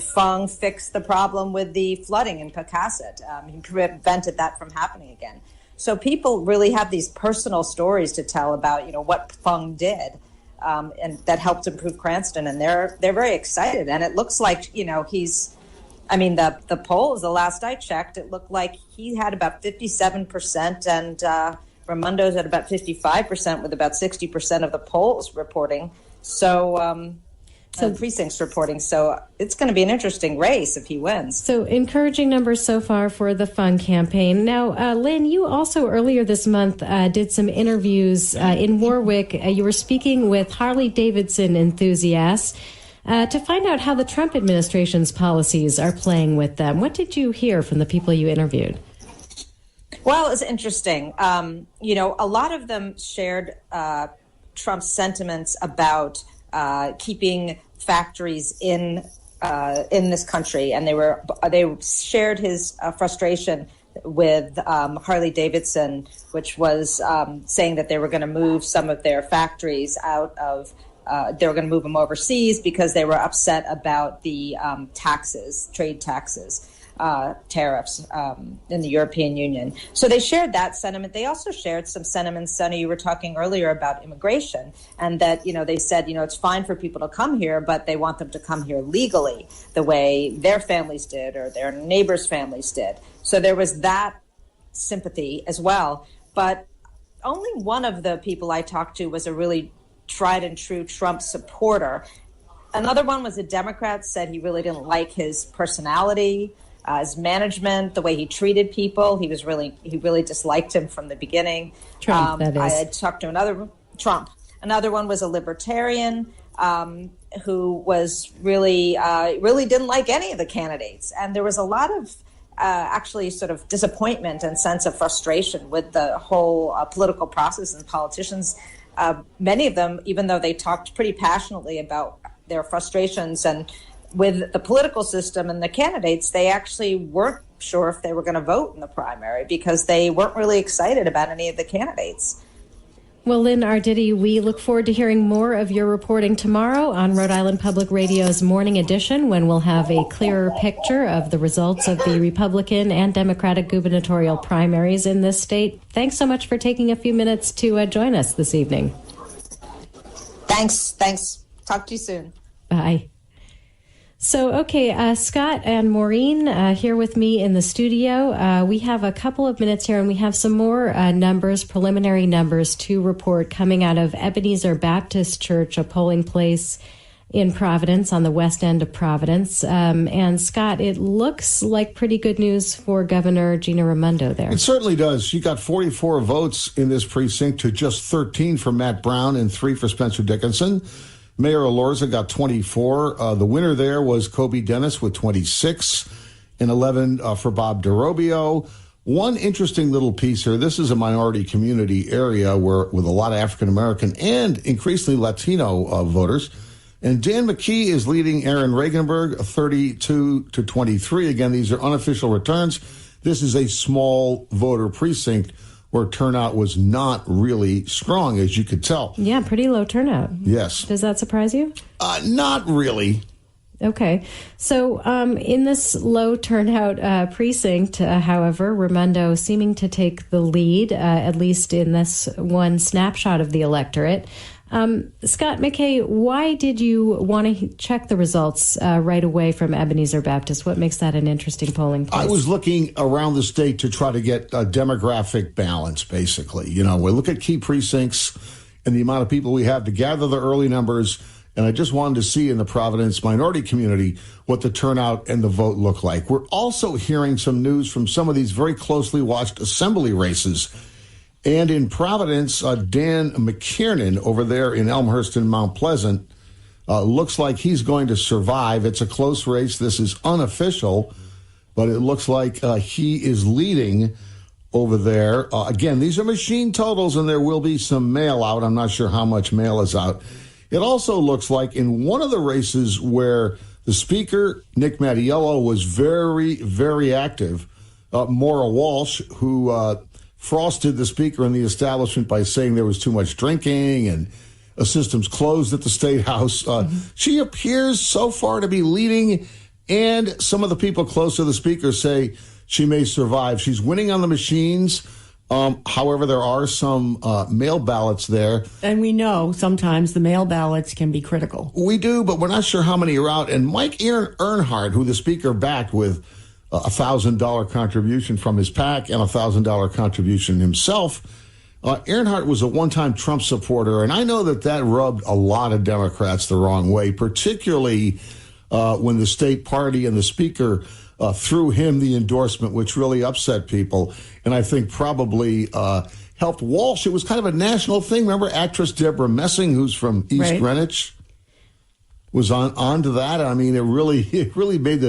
Fung fixed the problem with the flooding in Pocasset. He prevented that from happening again. So people really have these personal stories to tell about, what Fung did. And that helped improve Cranston, and they're very excited. And it looks like, the polls, the last I checked, it looked like he had about 57%, and Raimondo's at about 55%, with about 60% of the polls reporting. So precincts reporting. So it's going to be an interesting race if he wins. So encouraging numbers so far for the Fun campaign. Now, Lynn, you also earlier this month did some interviews in Warwick. You were speaking with Harley Davidson enthusiasts to find out how the Trump administration's policies are playing with them. What did you hear from the people you interviewed? Well, it's interesting. A lot of them shared Trump's sentiments about keeping factories in this country, and they shared his frustration with Harley Davidson, which was saying that they were going to move some of their factories out of. They were going to move them overseas because they were upset about the trade taxes. Tariffs in the European Union. So they shared that sentiment. They also shared some sentiments, Sonny, you were talking earlier about immigration, and that, they said, it's fine for people to come here, but they want them to come here legally the way their families did or their neighbors' families did. So there was that sympathy as well. But only one of the people I talked to was a really tried and true Trump supporter. Another one was a Democrat, said he really didn't like his personality, his management, the way he treated people. He really disliked him from the beginning. Trump, that is. I had talked to Trump. Another one was a libertarian who was really didn't like any of the candidates. And there was a lot of actually sort of disappointment and sense of frustration with the whole political process and politicians. Many of them, even though they talked pretty passionately about their frustrations and with the political system and the candidates, they actually weren't sure if they were going to vote in the primary because they weren't really excited about any of the candidates. Well, Lynn Arditi, we look forward to hearing more of your reporting tomorrow on Rhode Island Public Radio's Morning Edition, when we'll have a clearer picture of the results of the Republican and Democratic gubernatorial primaries in this state. Thanks so much for taking a few minutes to join us this evening. Thanks. Talk to you soon. Bye. So, okay, Scott and Maureen here with me in the studio. We have a couple of minutes here, and we have some more preliminary numbers to report coming out of Ebenezer Baptist Church, a polling place in Providence on the west end of Providence. And, Scott, it looks like pretty good news for Governor Gina Raimondo there. It certainly does. She got 44 votes in this precinct to just 13 for Matt Brown and 3 for Spencer Dickinson. Mayor Elorza got 24. The winner there was Kobe Dennis with 26 and 11 for Bob DeRobio. One interesting little piece here. This is a minority community area with a lot of African-American and increasingly Latino voters. And Dan McKee is leading Aaron Regenberg 32-23. Again, these are unofficial returns. This is a small voter precinct where turnout was not really strong, as you could tell. Yeah, pretty low turnout. Yes. Does that surprise you? Not really. Okay. So in this low turnout precinct, however, Raimondo seeming to take the lead, at least in this one snapshot of the electorate. Scott MacKay, why did you want to check the results right away from Ebenezer Baptist? What makes that an interesting polling place? I was looking around the state to try to get a demographic balance, basically. We look at key precincts and the amount of people we have to gather the early numbers, and I just wanted to see in the Providence minority community what the turnout and the vote look like. We're also hearing some news from some of these very closely watched assembly races. And in Providence, Dan McKiernan over there in Elmhurst and Mount Pleasant looks like he's going to survive. It's a close race. This is unofficial, but it looks like he is leading over there. Again, these are machine totals, and there will be some mail out. I'm not sure how much mail is out. It also looks like in one of the races where the speaker, Nick Mattiello, was very, very active, Maura Walsh, who frosted the speaker and the establishment by saying there was too much drinking and systems closed at the State House. She appears so far to be leading, and some of the people close to the speaker say she may survive. She's winning on the machines. However, there are some mail ballots there. And we know sometimes the mail ballots can be critical. We do, but we're not sure how many are out. And Mike Earnhardt, who the speaker backed with $1,000 contribution from his PAC and $1,000 contribution himself. Earnhardt was a one-time Trump supporter, and I know that rubbed a lot of Democrats the wrong way, particularly when the state party and the speaker threw him the endorsement, which really upset people, and I think probably helped Walsh. It was kind of a national thing. Remember actress Deborah Messing, who's from East Greenwich, was on to that. I mean, it really made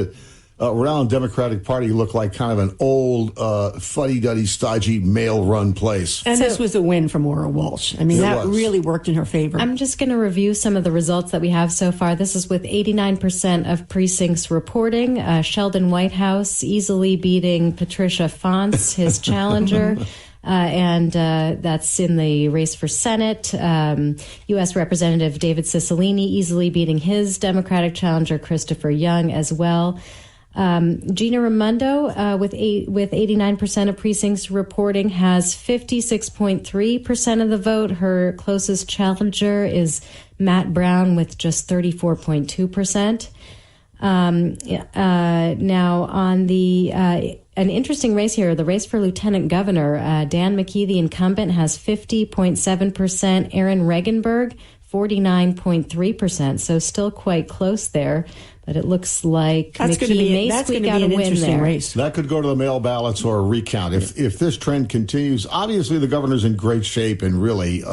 Rhode Island Democratic Party looked like kind of an old, fuddy-duddy, stodgy, male-run place. And this was a win for Maura Walsh. I mean, that really worked in her favor. I'm just going to review some of the results that we have so far. This is with 89% of precincts reporting. Sheldon Whitehouse easily beating Patricia Fonce, his challenger. And that's in the race for Senate. U.S. Representative David Cicilline easily beating his Democratic challenger, Christopher Young, as well. Gina Raimondo, with 89% of precincts reporting, has 56.3% of the vote. Her closest challenger is Matt Brown with just 34.2%. Now, on the an interesting race here, the race for lieutenant governor, Dan McKay, the incumbent, has 50.7%. Aaron Regenberg, 49.3%. So still quite close there. But it looks like McKay may squeak out a win there. Race. That could go to the mail ballots or a recount. If this trend continues, obviously the governor's in great shape, and really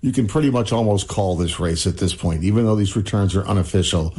you can pretty much almost call this race at this point, even though these returns are unofficial.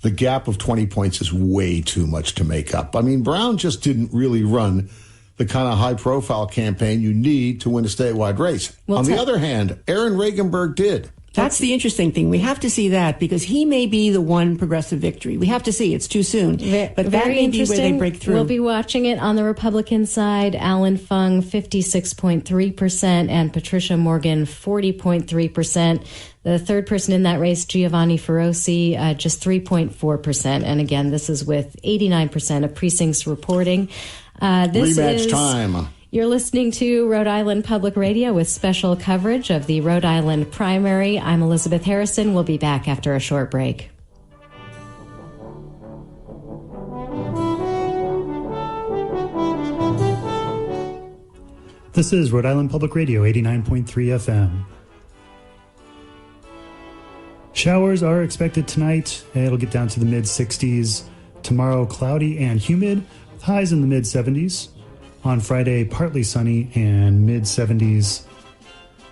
The gap of 20 points is way too much to make up. I mean, Brown just didn't really run the kind of high-profile campaign you need to win a statewide race. On the other hand, Aaron Regenberg did. That's the interesting thing. We have to see that because he may be the one progressive victory. We have to see. It's too soon. But that may be where they break through. We'll be watching it on the Republican side. Alan Fung, 56.3%, and Patricia Morgan, 40.3%. The third person in that race, Giovanni Feroci, just 3.4%. And again, this is with 89% of precincts reporting. Rematch time. You're listening to Rhode Island Public Radio with special coverage of the Rhode Island primary. I'm Elisabeth Harrison. We'll be back after a short break. This is Rhode Island Public Radio, 89.3 FM. Showers are expected tonight. It'll get down to the mid-60s. Tomorrow, cloudy and humid, with highs in the mid-70s. On Friday, partly sunny and mid-70s.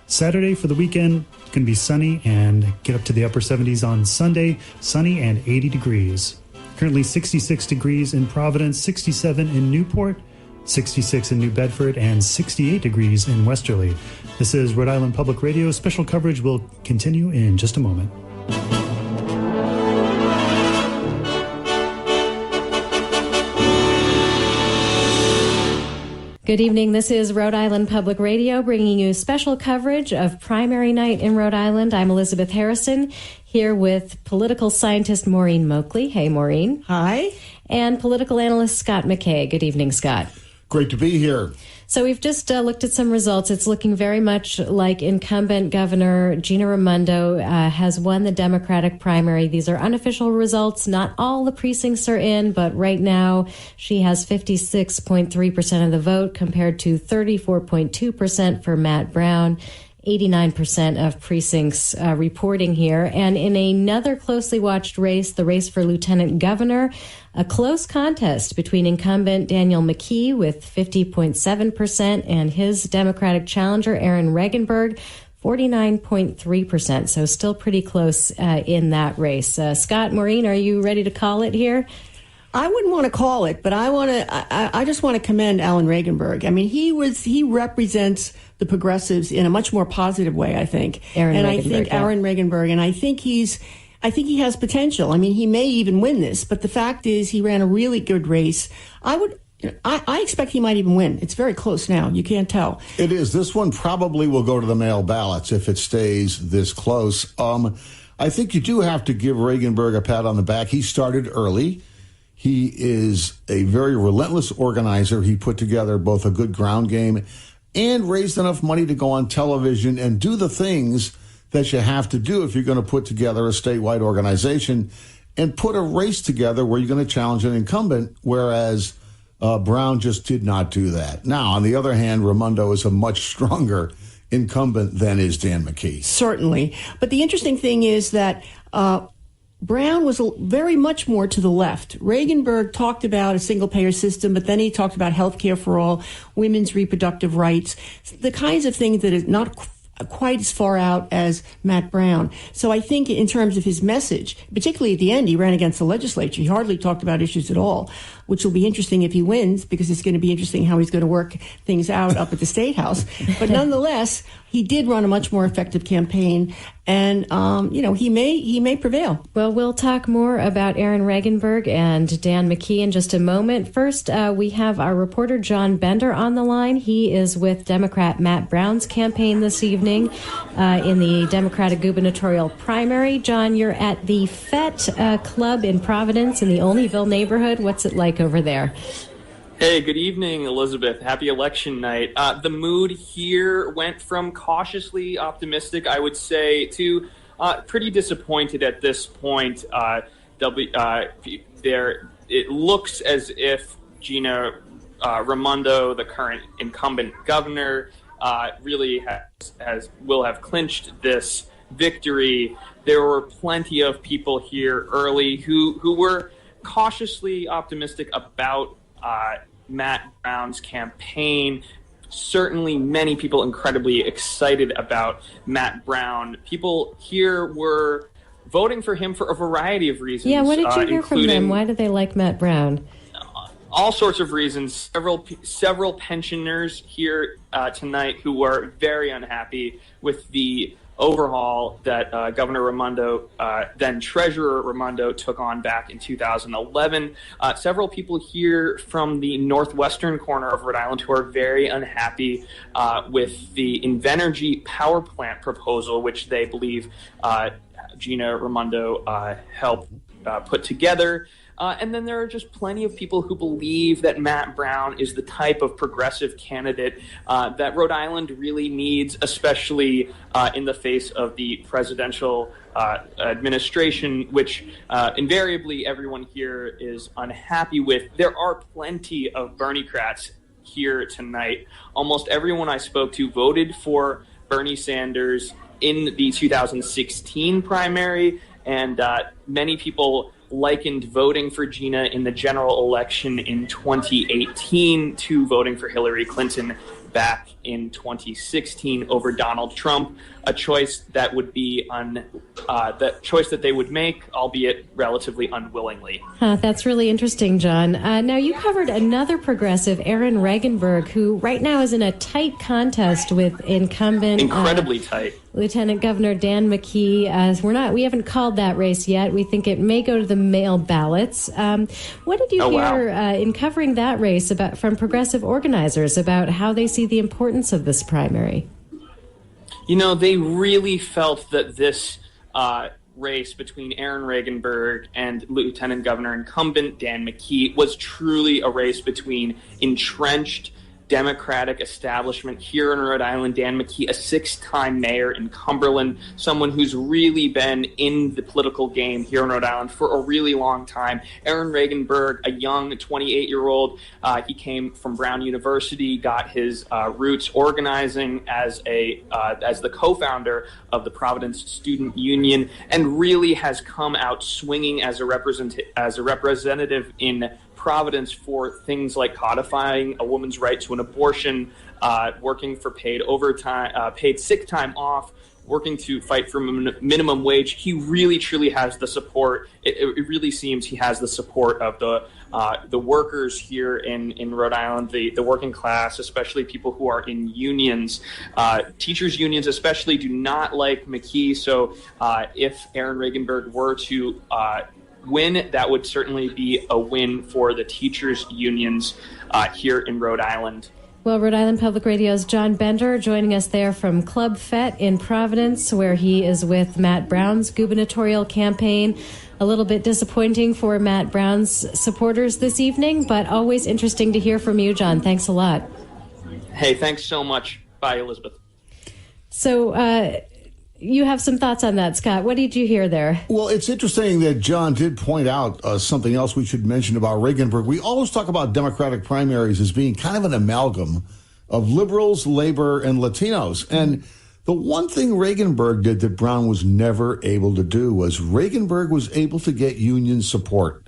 Saturday for the weekend, going to be sunny and get up to the upper 70s on Sunday. Sunny and 80 degrees. Currently 66 degrees in Providence, 67 in Newport, 66 in New Bedford, and 68 degrees in Westerly. This is Rhode Island Public Radio. Special coverage will continue in just a moment. Good evening. This is Rhode Island Public Radio, bringing you special coverage of primary night in Rhode Island. I'm Elisabeth Harrison, here with political scientist Maureen Moakle. Hey, Maureen. Hi. And political analyst Scott MacKay. Good evening, Scott. Great to be here. So we've just looked at some results. It's looking very much like incumbent Governor Gina Raimondo has won the Democratic primary. These are unofficial results. Not all the precincts are in, but right now she has 56.3% of the vote compared to 34.2% for Matt Brown. 89% of precincts reporting here. And in another closely watched race, the race for lieutenant governor, a close contest between incumbent Daniel McKay with 50.7% and his Democratic challenger, Aaron Regenberg, 49.3%. So still pretty close in that race. Scott, Maureen, are you ready to call it here? I wouldn't want to call it, but I just want to commend Alan Regenberg. I mean, he represents the progressives in a much more positive way, I think. Aaron Regenberg, and I think he has potential. I mean, he may even win this, but the fact is he ran a really good race. I expect he might even win. It's very close now. You can't tell. It is. This one probably will go to the mail ballots if it stays this close. I think you do have to give Regenberg a pat on the back. He started early. He is a very relentless organizer. He put together both a good ground game and raised enough money to go on television and do the things that you have to do if you're going to put together a statewide organization and put a race together where you're going to challenge an incumbent, whereas Brown just did not do that. Now, on the other hand, Raimondo is a much stronger incumbent than is Dan McKay. Certainly. But the interesting thing is that Brown was very much more to the left. Regenberg talked about a single-payer system, but then he talked about health care for all, women's reproductive rights, the kinds of things that is not quite as far out as Matt Brown. So I think in terms of his message, particularly at the end, he ran against the legislature. He hardly talked about issues at all. which will be interesting if he wins, because it's going to be interesting how he's going to work things out up at the State House. But nonetheless, he did run a much more effective campaign, and he may prevail. Well, we'll talk more about Aaron Regenberg and Dan McKee in just a moment. First, we have our reporter John Bender on the line. He is with Democrat Matt Brown's campaign this evening in the Democratic gubernatorial primary. John, you're at the FET Club in Providence in the Olneyville neighborhood. What's it like over there? Hey, good evening, Elisabeth. Happy election night. The mood here went from cautiously optimistic, I would say, to pretty disappointed at this point. It looks as if Gina Raimondo, the current incumbent governor, really will have clinched this victory. There were plenty of people here early who were cautiously optimistic about Matt Brown's campaign. Certainly many people incredibly excited about Matt Brown. People here were voting for him for a variety of reasons. Yeah, what did you hear from them? Why do they like Matt Brown? All sorts of reasons. Several pensioners here tonight who were very unhappy with the overhaul that Governor Raimondo, then Treasurer Raimondo, took on back in 2011. Several people here from the northwestern corner of Rhode Island who are very unhappy with the Invenergy power plant proposal, which they believe Gina Raimondo helped put together. And then there are just plenty of people who believe that Matt Brown is the type of progressive candidate that Rhode Island really needs, especially in the face of the presidential administration, which invariably everyone here is unhappy with. There are plenty of Bernie-crats here tonight. Almost everyone I spoke to voted for Bernie Sanders in the 2016 primary, and many people likened voting for Gina in the general election in 2018 to voting for Hillary Clinton back in 2016 over Donald Trump, a choice that would be that choice that they would make, albeit relatively unwillingly. That's really interesting, John. Now, you covered another progressive, Aaron Regenberg, who right now is in a tight contest with incumbent incredibly tight Lieutenant Governor Dan McKee. We haven't called that race yet. We think it may go to the mail ballots. What did you hear in covering that race from progressive organizers about how they see the importance of this primary? You know, they really felt that this race between Aaron Regenberg and Lieutenant Governor incumbent Dan McKee was truly a race between entrenched Democratic establishment here in Rhode Island. Dan McKee, a 6-time mayor in Cumberland, someone who's really been in the political game here in Rhode Island for a really long time. Aaron Regenberg, a young 28-year-old. He came from Brown University, got his roots organizing as the co-founder of the Providence Student Union, and really has come out swinging as a representative in Providence for things like codifying a woman's right to an abortion, working for paid overtime, paid sick time off, working to fight for minimum wage. He really, truly has the support. It really seems he has the support of the workers here in Rhode Island, the working class, especially people who are in unions. Teachers' unions especially do not like McKee, so if Aaron Regenberg were to win, that would certainly be a win for the teachers' unions here in Rhode Island. Well, Rhode Island Public Radio's John Bender joining us there from Club FET in Providence, where he is with Matt Brown's gubernatorial campaign. A little bit disappointing for Matt Brown's supporters this evening, but always interesting to hear from you, John. Thanks a lot. Hey, thanks so much. Bye, Elisabeth. So, you have some thoughts on that, Scott. What did you hear there? Well, it's interesting that John did point out something else we should mention about Regenberg. We always talk about Democratic primaries as being kind of an amalgam of liberals, labor, and Latinos. And the one thing Regenberg did that Brown was never able to do was Regenberg was able to get union support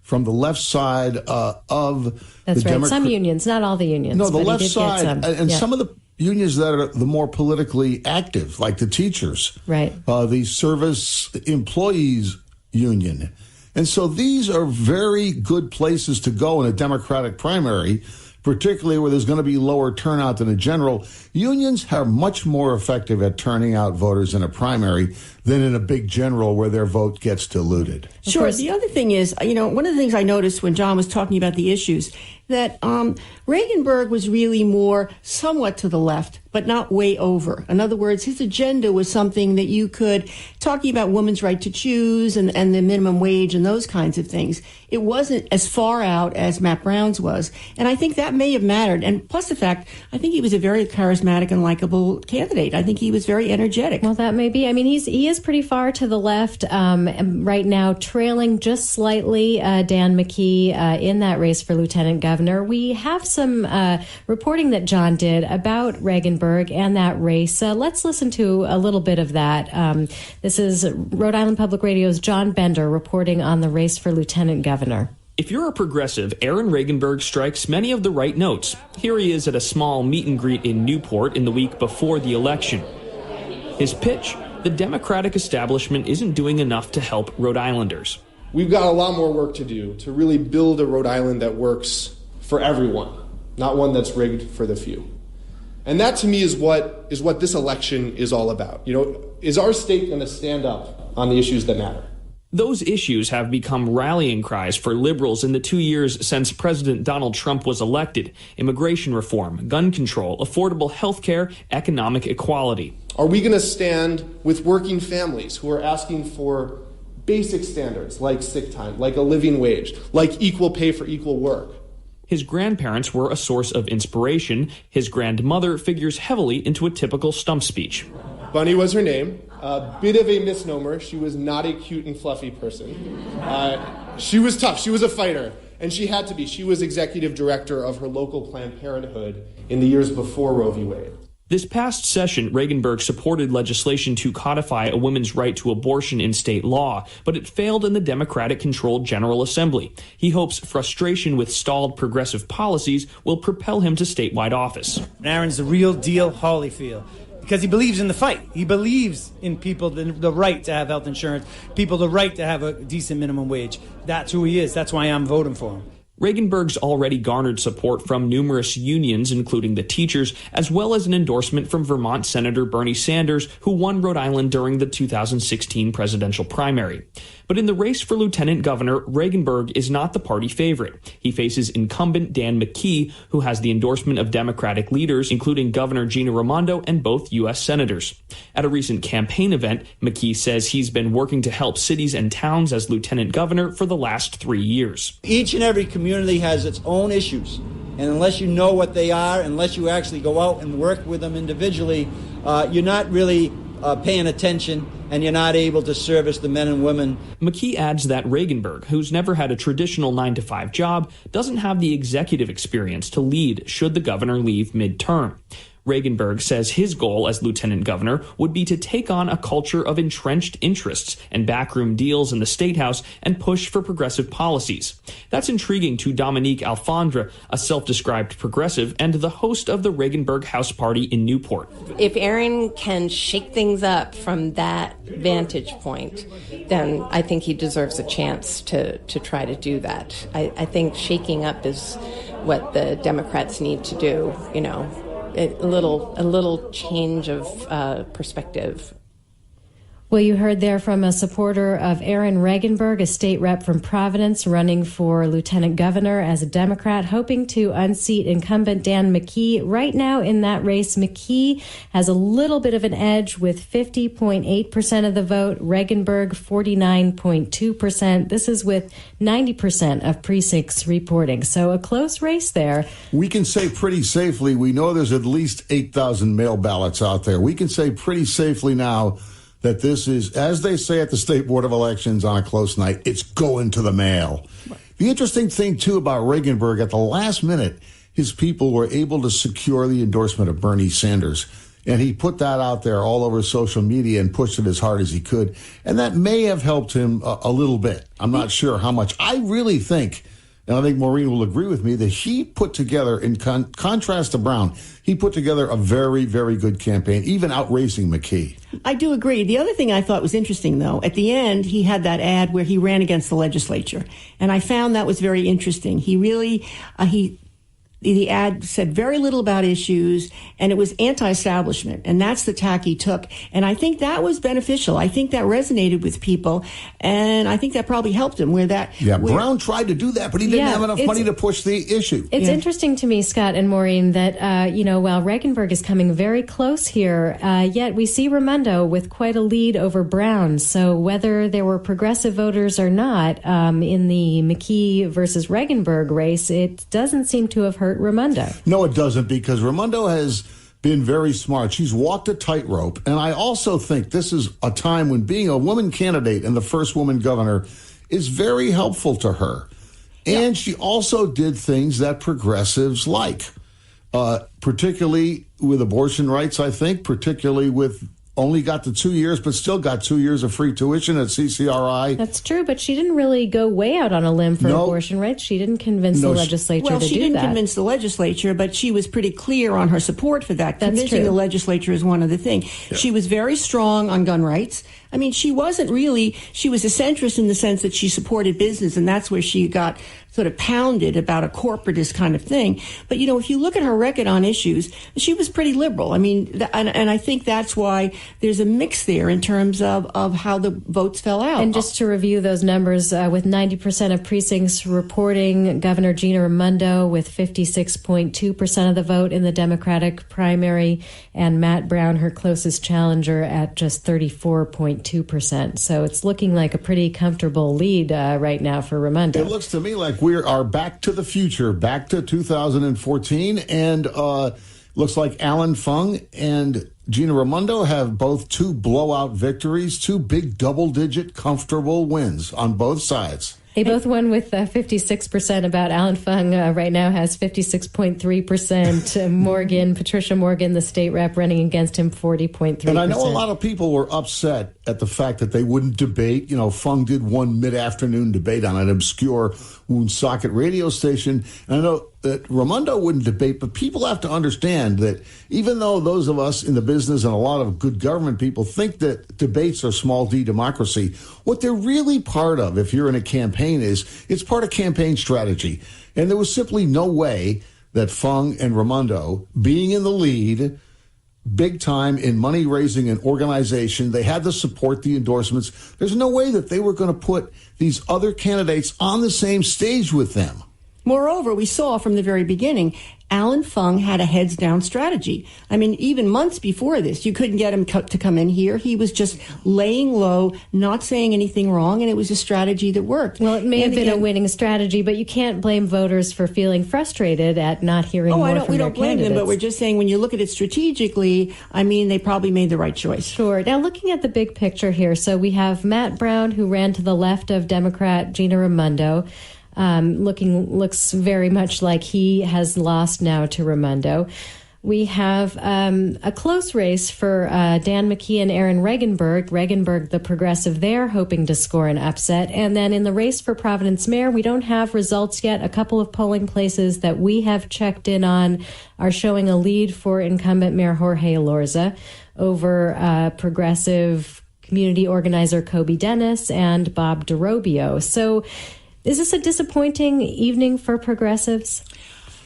from the left side of That's the right. Democrat. Some unions, not all the unions. No, the but left he did side, get some. and some of the unions that are the more politically active, like the teachers, right? The service employees union, And so these are very good places to go in a Democratic primary, particularly where there's going to be lower turnout than a general. Unions are much more effective at turning out voters in a primary than in a big general where their vote gets diluted. Sure. The other thing is, one of the things I noticed when John was talking about the issues, that Regenberg was really more somewhat to the left, but not way over. In other words, his agenda was something that you could, talking about women's right to choose and the minimum wage and those kinds of things. It wasn't as far out as Matt Brown's was. And I think that may have mattered. And plus the fact, I think he was a very charismatic and likable candidate. I think he was very energetic. Well, that may be. I mean, he is pretty far to the left right now, trailing just slightly Dan McKay in that race for lieutenant governor. We have some reporting that John did about Regenberg and that race. Let's listen to a little bit of that. This is Rhode Island Public Radio's John Bender reporting on the race for lieutenant governor. If you're a progressive, Aaron Regenberg strikes many of the right notes. Here he is at a small meet and greet in Newport in the week before the election. His pitch: the Democratic establishment isn't doing enough to help Rhode Islanders. We've got a lot more work to do to really build a Rhode Island that works for everyone, not one that's rigged for the few. And that, to me, is what this election is all about. Is our state going to stand up on the issues that matter? Those issues have become rallying cries for liberals in the 2 years since President Donald Trump was elected: immigration reform, gun control, affordable health care, economic equality. Are we going to stand with working families who are asking for basic standards like sick time, like a living wage, like equal pay for equal work? His grandparents were a source of inspiration. His grandmother figures heavily into a typical stump speech. Bunny was her name. A bit of a misnomer. She was not a cute and fluffy person. She was tough. She was a fighter. And she had to be. She was executive director of her local Planned Parenthood in the years before Roe v. Wade. This past session, Regenberg supported legislation to codify a woman's right to abortion in state law, but it failed in the Democratic-controlled General Assembly. He hopes frustration with stalled progressive policies will propel him to statewide office. Aaron's the real deal Holyfield, because he believes in the fight. He believes in people, the right to have health insurance, people the right to have a decent minimum wage. That's who he is. That's why I'm voting for him. Regenberg's already garnered support from numerous unions, including the teachers, as well as an endorsement from Vermont Senator Bernie Sanders, who won Rhode Island during the 2016 presidential primary. But in the race for lieutenant governor, Regenberg is not the party favorite. He faces incumbent Dan McKay, who has the endorsement of Democratic leaders, including Governor Gina Raimondo and both U.S. senators. At a recent campaign event, McKay says he's been working to help cities and towns as lieutenant governor for the last 3 years. Each and every community has its own issues, and unless you know what they are, unless you actually go out and work with them individually, you're not really paying attention, and you're not able to service the men and women. McKay adds that Regenberg, who's never had a traditional 9-to-5 job, doesn't have the executive experience to lead should the governor leave midterm. Regenberg says his goal as lieutenant governor would be to take on a culture of entrenched interests and backroom deals in the State House and push for progressive policies. That's intriguing to Dominique Alfondre, a self-described progressive and the host of the Regenberg House Party in Newport. If Aaron can shake things up from that vantage point, then I think he deserves a chance to try to do that. I think shaking up is what the Democrats need to do, a little change of perspective. Well, you heard there from a supporter of Aaron Regenberg, a state rep from Providence, running for lieutenant governor as a Democrat, hoping to unseat incumbent Dan McKay. Right now in that race, McKay has a little bit of an edge with 50.8% of the vote, Regenberg 49.2%. This is with 90% of precincts reporting. So a close race there. We can say pretty safely, we know there's at least 8,000 mail ballots out there. We can say pretty safely now that this is, as they say at the State Board of Elections on a close night, it's going to the mail. The interesting thing, too, about Regenberg, at the last minute, his people were able to secure the endorsement of Bernie Sanders. And he put that out there all over social media and pushed it as hard as he could. And that may have helped him a little bit. I'm not sure how much. I really think, and I think Maureen will agree with me, that he put together, in contrast to Brown, he put together a very, very good campaign, even outracing McKay. I do agree. The other thing I thought was interesting, though, at the end, he had that ad where he ran against the legislature. And I found that was very interesting. He really, the ad said very little about issues, and it was anti-establishment, and that's the tack he took. And I think that was beneficial. I think that resonated with people, and I think that probably helped him. Brown tried to do that, but he didn't have enough money to push the issue. It's interesting to me, Scott and Maureen, that while Regenberg is coming very close here, yet we see Raimondo with quite a lead over Brown. So whether there were progressive voters or not in the McKay versus Regenberg race, it doesn't seem to have hurt Raimondo. No, it doesn't, because Raimondo has been very smart. She's walked a tightrope, and I also think this is a time when being a woman candidate and the first woman governor is very helpful to her. And she also did things that progressives like, particularly with abortion rights, I think, particularly with only got the 2 years, but still got 2 years of free tuition at CCRI. That's true, but she didn't really go way out on a limb for abortion rights. She didn't convince the legislature to do that. Well, she didn't convince the legislature, but she was pretty clear on her support for that. That's Convincing true. the legislature is one other thing. Yeah. She was very strong on gun rights. I mean, she was a centrist in the sense that she supported business, and that's where she got sort of pounded about a corporatist kind of thing. But, if you look at her record on issues, she was pretty liberal. I mean, and I think that's why there's a mix there in terms of how the votes fell out. And just to review those numbers, with 90% of precincts reporting Governor Gina Raimondo with 56.2% of the vote in the Democratic primary, and Matt Brown, her closest challenger, at just 34.2%. So it's looking like a pretty comfortable lead right now for Raimondo. It looks to me like we are back to the future, back to 2014, and looks like Alan Fung and Gina Raimondo have both two blowout victories, two big double-digit comfortable wins on both sides. They both won with 56%. About Alan Fung right now has 56.3%. Patricia Morgan, the state rep, running against him, 40.3%. And I know a lot of people were upset at the fact that they wouldn't debate. Fung did one mid-afternoon debate on an obscure Woonsocket radio station. And I know that Raimondo wouldn't debate, but people have to understand that even though those of us in the business and a lot of good government people think that debates are small d democracy, what they're really part of, if you're in a campaign, is it's part of campaign strategy. And there was simply no way that Fung and Raimondo, being in the lead, big time in money raising and organization, they had the support, the endorsements. There's no way that they were going to put these other candidates on the same stage with them. Moreover, we saw from the very beginning, Alan Fung had a heads-down strategy. I mean, even months before this, you couldn't get him to come in here. He was just laying low, not saying anything wrong, and it was a strategy that worked. Well, it may have been a winning strategy, but you can't blame voters for feeling frustrated at not hearing more from their candidates. We don't blame them, but we're just saying when you look at it strategically, I mean, they probably made the right choice. Sure. Now, looking at the big picture here, so we have Matt Brown, who ran to the left of Democrat Gina Raimondo. Looks very much like he has lost now to Raimondo. We have a close race for Dan McKay and Aaron Regenberg. Regenberg, the progressive there, hoping to score an upset. And then in the race for Providence Mayor, we don't have results yet. A couple of polling places that we have checked in on are showing a lead for incumbent Mayor Jorge Elorza over progressive community organizer Kobe Dennis and Bob DeRobio. So is this a disappointing evening for progressives?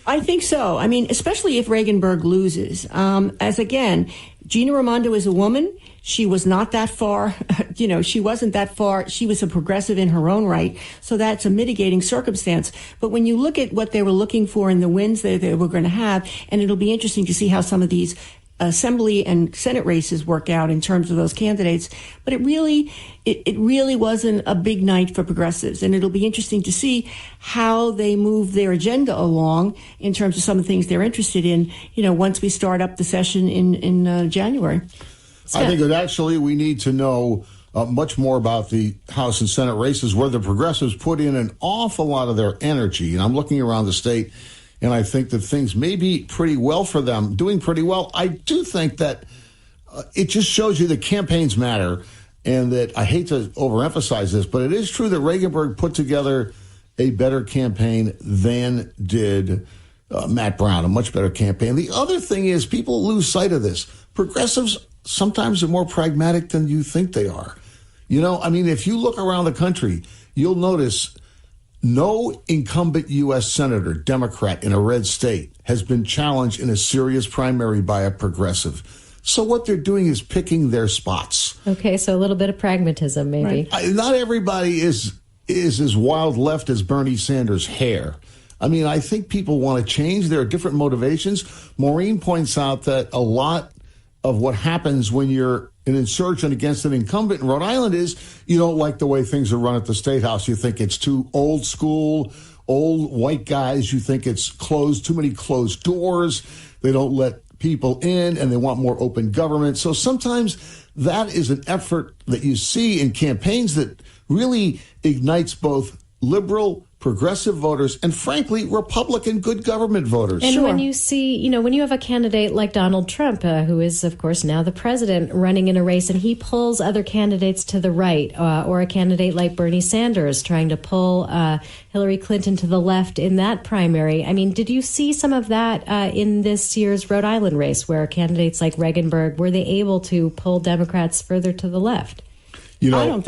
I think so. I mean, especially if Regenberg loses. As again, Gina Raimondo is a woman. She was not that far, she wasn't that far. She was a progressive in her own right. So that's a mitigating circumstance. But when you look at what they were looking for in the wins that they were going to have, and it'll be interesting to see how some of these Assembly and Senate races work out in terms of those candidates. But it really wasn't a big night for progressives. And it'll be interesting to see how they move their agenda along in terms of some of the things they're interested in, once we start up the session in January. I think that actually we need to know much more about the House and Senate races where the progressives put in an awful lot of their energy. And I'm looking around the state, and I think that things may be pretty well for them, doing pretty well. I do think that it just shows you that campaigns matter, and that I hate to overemphasize this, but it is true that Regenberg put together a better campaign than did Matt Brown, a much better campaign. The other thing is people lose sight of this. Progressives sometimes are more pragmatic than you think they are. You know, I mean, if you look around the country, you'll notice no incumbent U.S. senator, Democrat in a red state, has been challenged in a serious primary by a progressive. So what they're doing is picking their spots. Okay, so a little bit of pragmatism, maybe. Right. Not everybody is as wild left as Bernie Sanders' hair. I mean, I think people want to change. There are different motivations. Maureen points out that a lot of what happens when you're an insurgent against an incumbent in Rhode Island is you don't like the way things are run at the State House. You think it's too old school, old white guys. You think it's closed, too many closed doors. They don't let people in, and they want more open government. So sometimes that is an effort that you see in campaigns that really ignites both liberal, progressive voters and, frankly, Republican good government voters. And when you see, you know, when you have a candidate like Donald Trump, who is, of course, now the president, running in a race, and he pulls other candidates to the right, or a candidate like Bernie Sanders trying to pull Hillary Clinton to the left in that primary. I mean, did you see some of that in this year's Rhode Island race, where candidates like Regenberg, were they able to pull Democrats further to the left? You know,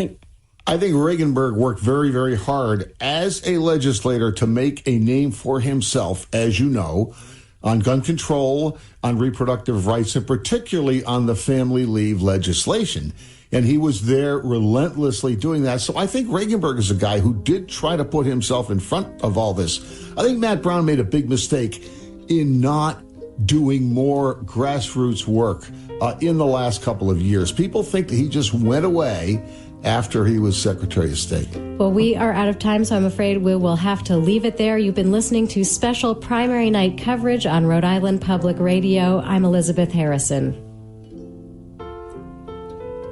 I think Regenberg worked very, very hard as a legislator to make a name for himself, as you know, on gun control, on reproductive rights, and particularly on the family leave legislation. And he was there relentlessly doing that. So I think Regenberg is a guy who did try to put himself in front of all this. I think Matt Brown made a big mistake in not doing more grassroots work in the last couple of years. People think that he just went away after he was Secretary of State. Well, we are out of time, so I'm afraid we will have to leave it there. You've been listening to special primary night coverage on Rhode Island Public Radio. I'm Elisabeth Harrison.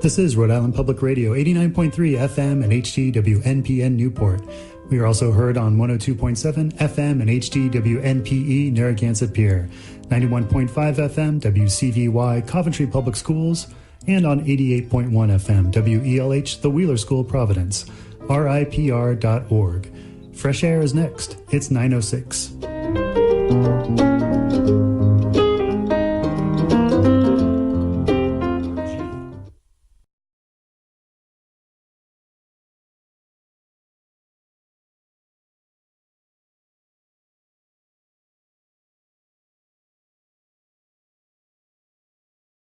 This is Rhode Island Public Radio, 89.3 FM and HD WNPN Newport. We are also heard on 102.7 FM and HD WNPE Narragansett Pier, 91.5 FM WCVY Coventry Public Schools, and on 88.1 FM WELH The Wheeler School, Providence, RIPR.org. Fresh Air is next. It's 9:06.